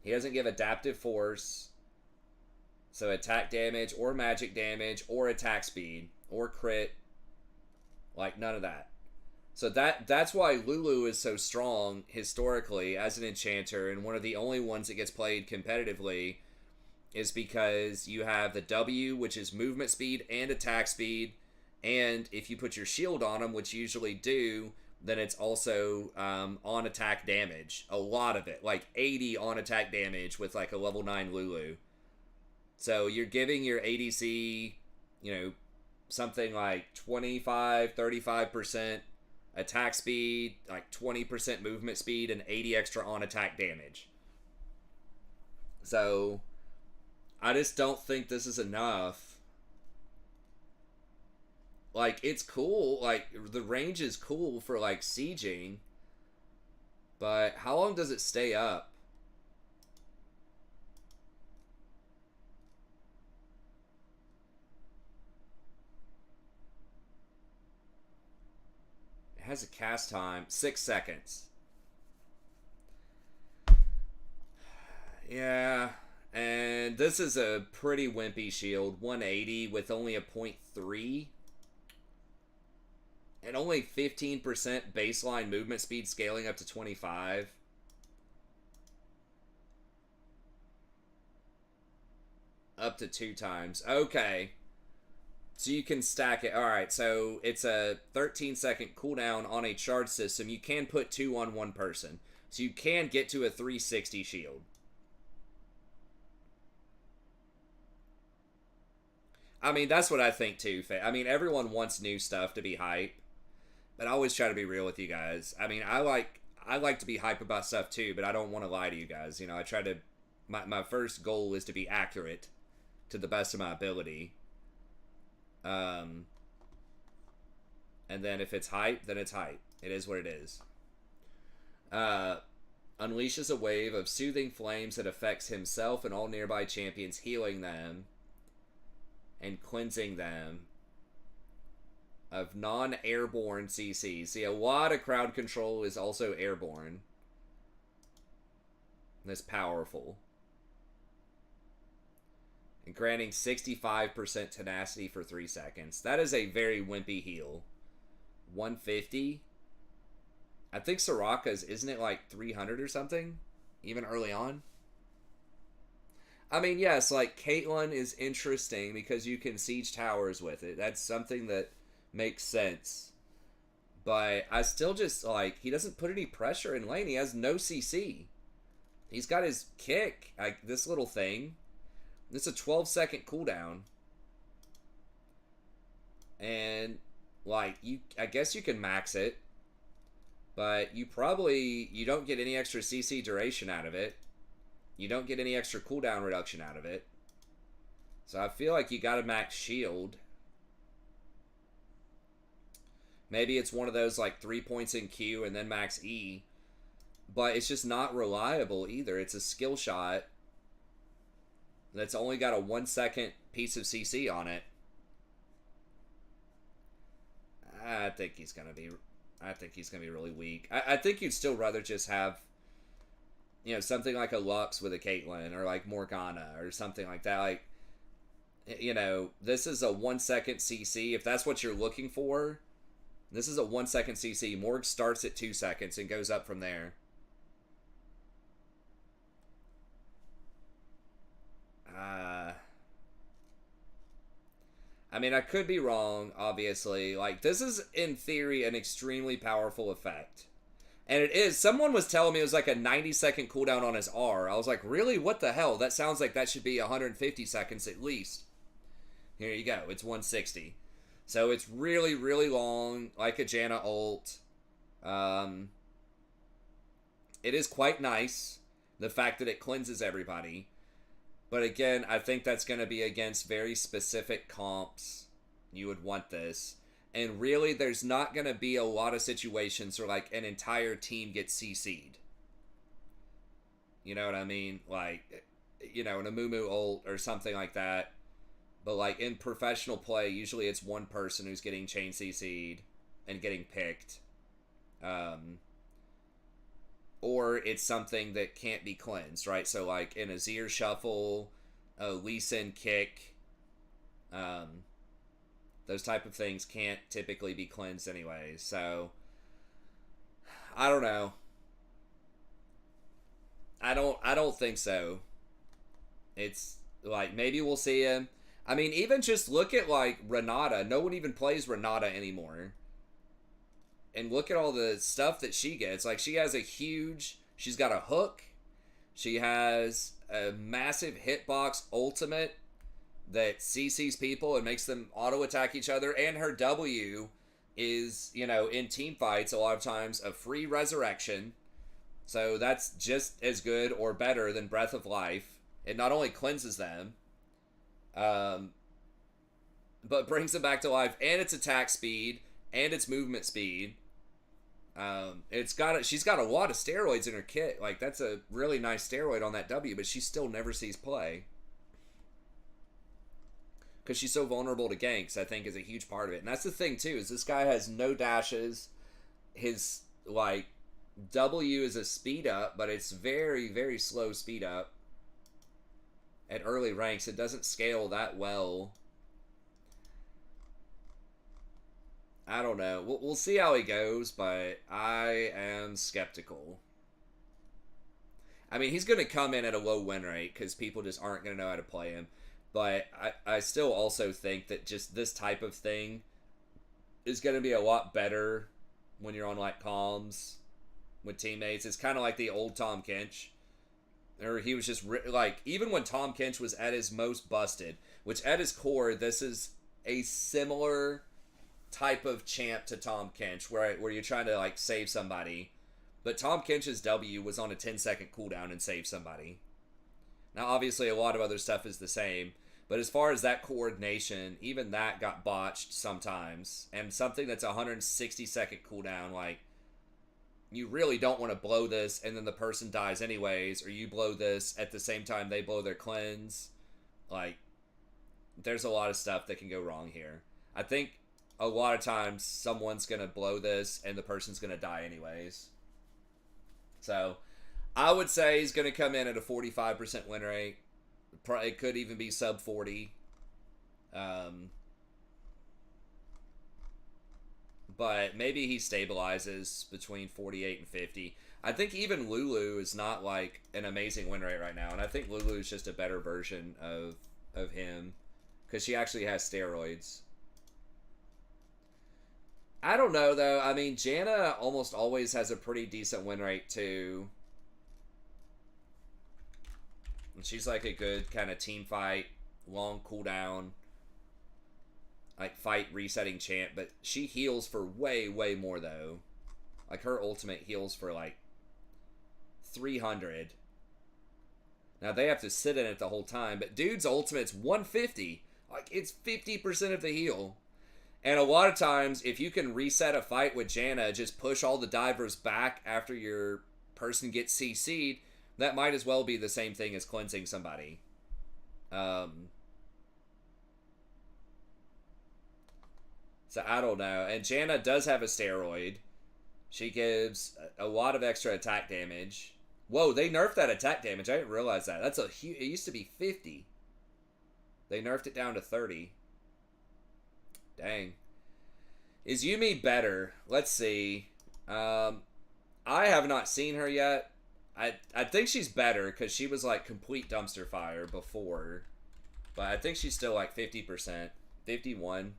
He doesn't give adaptive force, so attack damage or magic damage or attack speed or crit. Like, none of that. So that's why Lulu is so strong historically as an enchanter, and one of the only ones that gets played competitively is because you have the W, which is movement speed and attack speed, and if you put your shield on them, which you usually do, then it's also on attack damage. A lot of it, like 80 on attack damage with like a level 9 Lulu. So you're giving your ADC, you know, something like 25, 35% attack speed, like 20% movement speed, and 80 extra on attack damage. So I just don't think this is enough. Like, it's cool. Like, the range is cool for, like, sieging. But how long does it stay up? It has a cast time. 6 seconds. Yeah. And this is a pretty wimpy shield. 180 with only a 0.3. And only 15% baseline movement speed scaling up to 25. Up to 2 times. Okay. So you can stack it. Alright, so it's a 13-second cooldown on a charge system. You can put 2 on one person. So you can get to a 360 shield. I mean, that's what I think too. I mean, everyone wants new stuff to be hype. But I always try to be real with you guys. I mean, I like to be hype about stuff too, but I don't want to lie to you guys. You know, I try to... My first goal is to be accurate to the best of my ability. And then if it's hype, then it's hype. It is what it is. Unleashes a wave of soothing flames that affects himself and all nearby champions, healing them and cleansing them of non-airborne CC. See, a lot of crowd control is also airborne. That's powerful. And granting 65% tenacity for 3 seconds. That is a very wimpy heal. 150? I think Soraka's, isn't it like 300 or something? Even early on? I mean, yes, like, Caitlyn is interesting because you can siege towers with it. That's something that makes sense. But I still just, like, he doesn't put any pressure in lane. He has no CC. He's got his kick, like, this little thing. It's a 12-second cooldown. And, like, I guess you can max it. But you don't get any extra CC duration out of it. You don't get any extra cooldown reduction out of it. So I feel like you gotta max shield. Maybe it's one of those, like, 3 points in Q and then max E. But it's just not reliable either. It's a skill shot that's only got a 1 second piece of CC on it. I think he's gonna be really weak. I think you'd still rather just have, you know, something like a Lux with a Caitlyn, or like Morgana or something like that. Like, you know, this is a 1 second CC. If that's what you're looking for, this is a 1 second CC. Morg starts at 2 seconds and goes up from there. I mean, I could be wrong, obviously. Like, this is, in theory, an extremely powerful effect. And it is. Someone was telling me it was like a 90-second cooldown on his R. I was like, really? What the hell? That sounds like that should be 150 seconds at least. Here you go. It's 160. So it's really, really long, like a Janna ult. It is quite nice, the fact that it cleanses everybody. But again, I think that's going to be against very specific comps. You would want this. And really, there's not going to be a lot of situations where, like, an entire team gets CC'd. You know what I mean? Like, you know, an Amumu ult or something like that. But, like, in professional play, usually it's one person who's getting chain CC'd and getting picked. or it's something that can't be cleansed, right? So like an Azir shuffle, a Lee Sin kick, those type of things can't typically be cleansed anyway. So I don't know. I don't think so. It's like maybe we'll see him. I mean, even just look at like Renata. No one even plays Renata anymore. And look at all the stuff that she gets. Like she's got a hook. She has a massive hitbox ultimate that CCs people and makes them auto attack each other. And her W is, in team fights a lot of times a free resurrection. So that's just as good or better than Breath of Life. It not only cleanses them, but brings them back to life, and its attack speed and its movement speed. She's got a lot of steroids in her kit. Like that's a really nice steroid on that W, but she still never sees play because she's so vulnerable to ganks. I think is a huge part of it, and that's the thing too. Is this guy has no dashes. His like W is a speed up, but it's very, very slow speed up. At early ranks, it doesn't scale that well. I don't know. We'll see how he goes, but I am skeptical. I mean, he's going to come in at a low win rate because people just aren't going to know how to play him. But I still also think that just this type of thing is going to be a lot better when you're on, like, comms with teammates. It's kind of like the old Tom Kench. Or he was just, like, even when Tom Kench was at his most busted, which at his core, this is a similar type of champ to Tom Kench, where you're trying to, like, save somebody. But Tom Kench's W was on a 10-second cooldown and save somebody. Now, obviously, a lot of other stuff is the same. But as far as that coordination, even that got botched sometimes. And something that's a 160-second cooldown, like, you really don't want to blow this and then the person dies anyways, or you blow this at the same time they blow their cleanse. Like, there's a lot of stuff that can go wrong here. I think a lot of times someone's going to blow this and the person's going to die anyways. So, I would say he's going to come in at a 45% win rate. It could even be sub 40. But maybe he stabilizes between 48 and 50. I think even Lulu is not like an amazing win rate right now. And I think Lulu is just a better version of him. Because she actually has steroids. I don't know, though. I mean, Janna almost always has a pretty decent win rate, too. And she's like a good kind of team fight, long cooldown, like fight resetting champ. But she heals for way, way more, though. Like her ultimate heals for like 300. Now they have to sit in it the whole time. But dude's ultimate's 150. Like it's 50% of the heal. And a lot of times, if you can reset a fight with Janna, just push all the divers back after your person gets CC'd, that might as well be the same thing as cleansing somebody. So I don't know. And Janna does have a steroid. She gives a lot of extra attack damage. Whoa, they nerfed that attack damage. I didn't realize that. That's a huge... It used to be 50. They nerfed it down to 30. Dang. Is Yumi better? Let's see. I have not seen her yet. I think she's better because she was like complete dumpster fire before. But I think she's still like 50%. 51.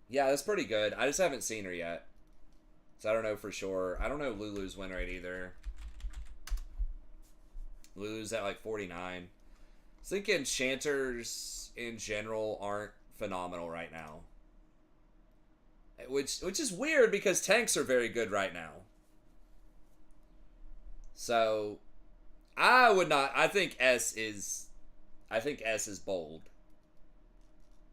Yeah, that's pretty good. I just haven't seen her yet. So I don't know for sure. I don't know Lulu's win rate either. Lulu's at like 49. I think enchanters in general aren't phenomenal right now. Which is weird because tanks are very good right now. So I would not... I think S is bold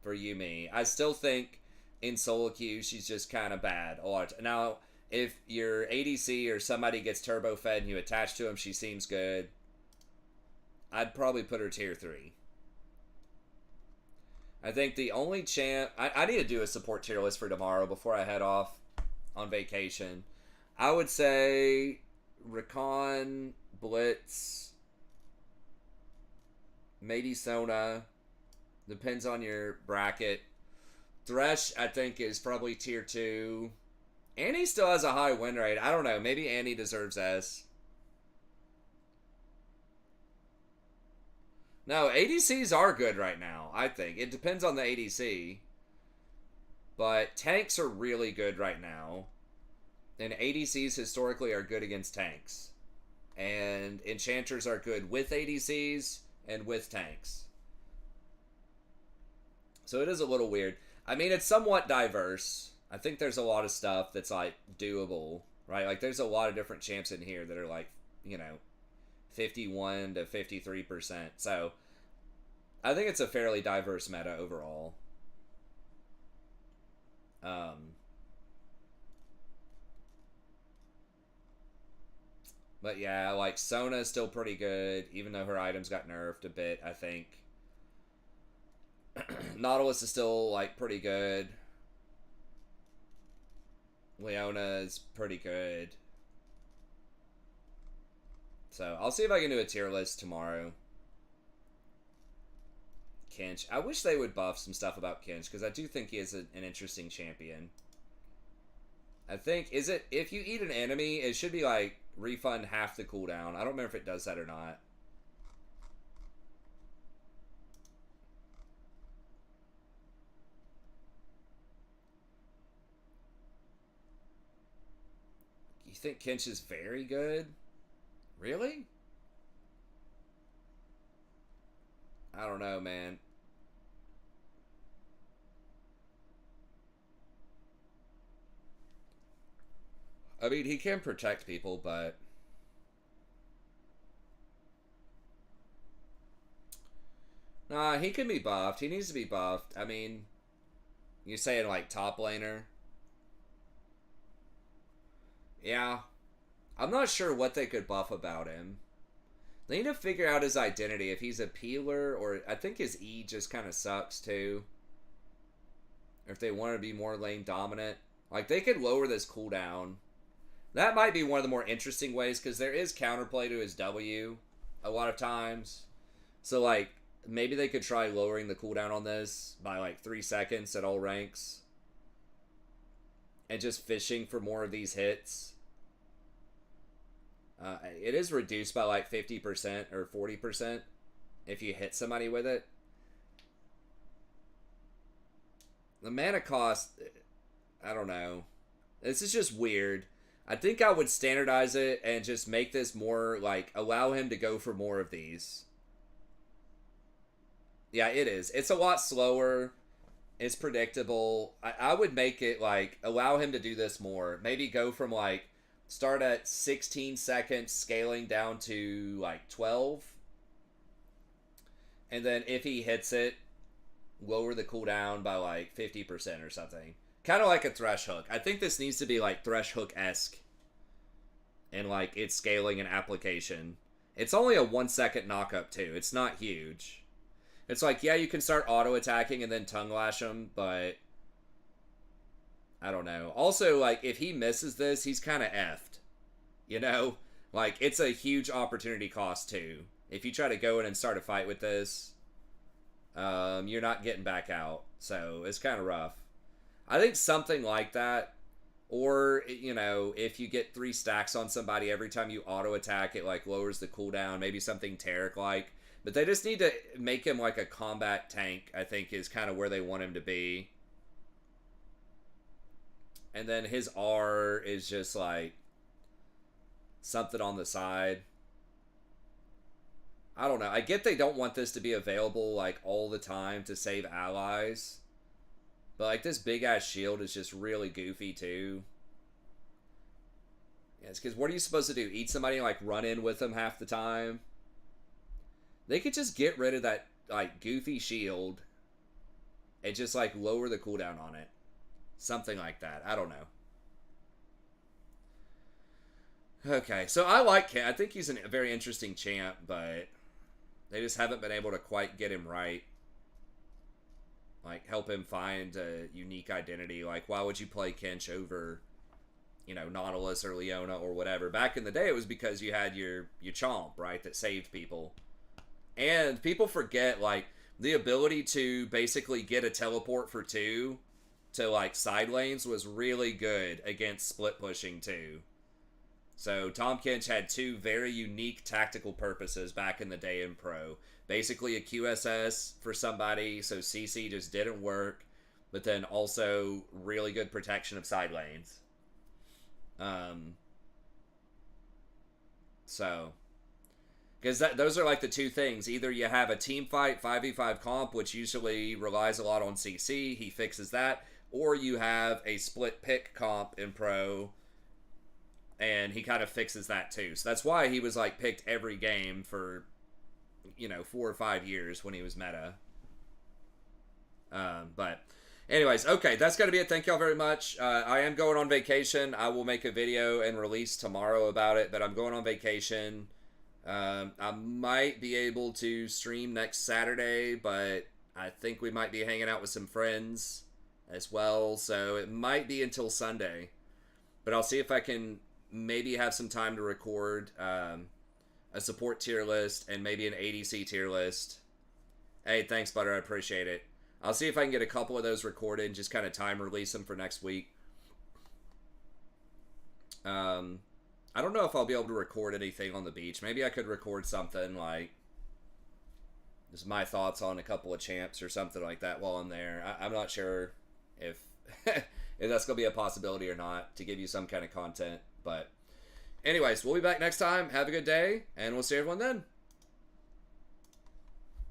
for Yumi. I still think in solo queue she's just kind of bad. Now, if your ADC or somebody gets turbo fed and you attach to him, she seems good. I'd probably put her tier 3. I think the only champ... I need to do a support tier list for tomorrow before I head off on vacation. I would say Rakan, Blitz, maybe Sona. Depends on your bracket. Thresh, I think, is probably tier 2. Annie still has a high win rate. I don't know. Maybe Annie deserves S. No, ADCs are good right now, I think. It depends on the ADC. But tanks are really good right now. And ADCs historically are good against tanks. And enchanters are good with ADCs and with tanks. So it is a little weird. I mean, it's somewhat diverse. I think there's a lot of stuff that's, like, doable, right? Like, there's a lot of different champs in here that are, like, you know, 51 to 53%. So, I think it's a fairly diverse meta overall. But yeah, like, Sona is still pretty good, even though her items got nerfed a bit, I think. Nautilus is still, like, pretty good. Leona is pretty good. So, I'll see if I can do a tier list tomorrow. Kinch. I wish they would buff some stuff about Kinch, because I do think he is an interesting champion. I think, is it, if you eat an enemy, it should be, like, refund half the cooldown. I don't remember if it does that or not. You think Kinch is very good? Really? I don't know, man. I mean, he can protect people, but... Nah, he can be buffed. He needs to be buffed. I mean, you're saying, like, top laner? Yeah. I'm not sure what they could buff about him. They need to figure out his identity. If he's a peeler, or... I think his E just kind of sucks, too. Or if they want to be more lane dominant. Like, they could lower this cooldown. That might be one of the more interesting ways, because there is counterplay to his W a lot of times. So, like, maybe they could try lowering the cooldown on this by, like, 3 seconds at all ranks. And just fishing for more of these hits. It is reduced by, like, 50% or 40% if you hit somebody with it. The mana cost, I don't know. This is just weird. I think I would standardize it and just make this more, like, allow him to go for more of these. Yeah, it is. It's a lot slower. It's predictable. I would make it, like, allow him to do this more. Maybe go from, like, start at 16 seconds, scaling down to, like, 12. And then if he hits it, lower the cooldown by, like, 50% or something. Kind of like a Thresh Hook. I think this needs to be, like, Thresh Hook-esque. And, like, its scaling and application. It's only a 1 second knock-up, too. It's not huge. It's like, yeah, you can start auto-attacking and then tongue lash him, but... I don't know. Also, like, if he misses this, he's kind of effed. You know? Like, it's a huge opportunity cost, too. If you try to go in and start a fight with this, you're not getting back out. So, it's kind of rough. I think something like that, or, you know, if you get 3 stacks on somebody every time you auto-attack, it, like, lowers the cooldown. Maybe something Taric-like. But they just need to make him, like, a combat tank, I think, is kind of where they want him to be. And then his R is just, like, something on the side. I don't know. I get they don't want this to be available, like, all the time to save allies. But, like, this big-ass shield is just really goofy, too. Yeah, it's because what are you supposed to do? Eat somebody and, like, run in with them half the time? They could just get rid of that, like, goofy shield and just, like, lower the cooldown on it. Something like that. I don't know. Okay, so I like him. I think he's a very interesting champ, but they just haven't been able to quite get him right. Like, help him find a unique identity. Like, why would you play Kinch over, you know, Nautilus or Leona or whatever. Back in the day, it was because you had your Chomp, right, that saved people. And people forget, like, the ability to basically get a teleport for 2 to, like, side lanes was really good against split pushing, too. So Tahm Kench had 2 very unique tactical purposes back in the day in Pro. Basically a QSS for somebody, so CC just didn't work, but then also really good protection of side lanes. So, because those are like the 2 things. Either you have a team fight 5v5 comp, which usually relies a lot on CC, he fixes that, or you have a split pick comp in Pro, and he kind of fixes that too. So that's why he was like picked every game for, you know, 4 or 5 years when he was meta. But anyways, okay, that's going to be it. Thank y'all very much. I am going on vacation. I will make a video and release tomorrow about it, but I'm going on vacation. I might be able to stream next Saturday, but I think we might be hanging out with some friends as well, so it might be until Sunday. But I'll see if I can maybe have some time to record a support tier list and maybe an ADC tier list. Hey, thanks, Butter. I appreciate it. I'll see if I can get a couple of those recorded and just kind of time release them for next week. I don't know if I'll be able to record anything on the beach. Maybe I could record something like just my thoughts on a couple of champs or something like that while I'm there. I'm not sure if if that's going to be a possibility or not to give you some kind of content. But anyways, we'll be back next time. Have a good day, and we'll see everyone then.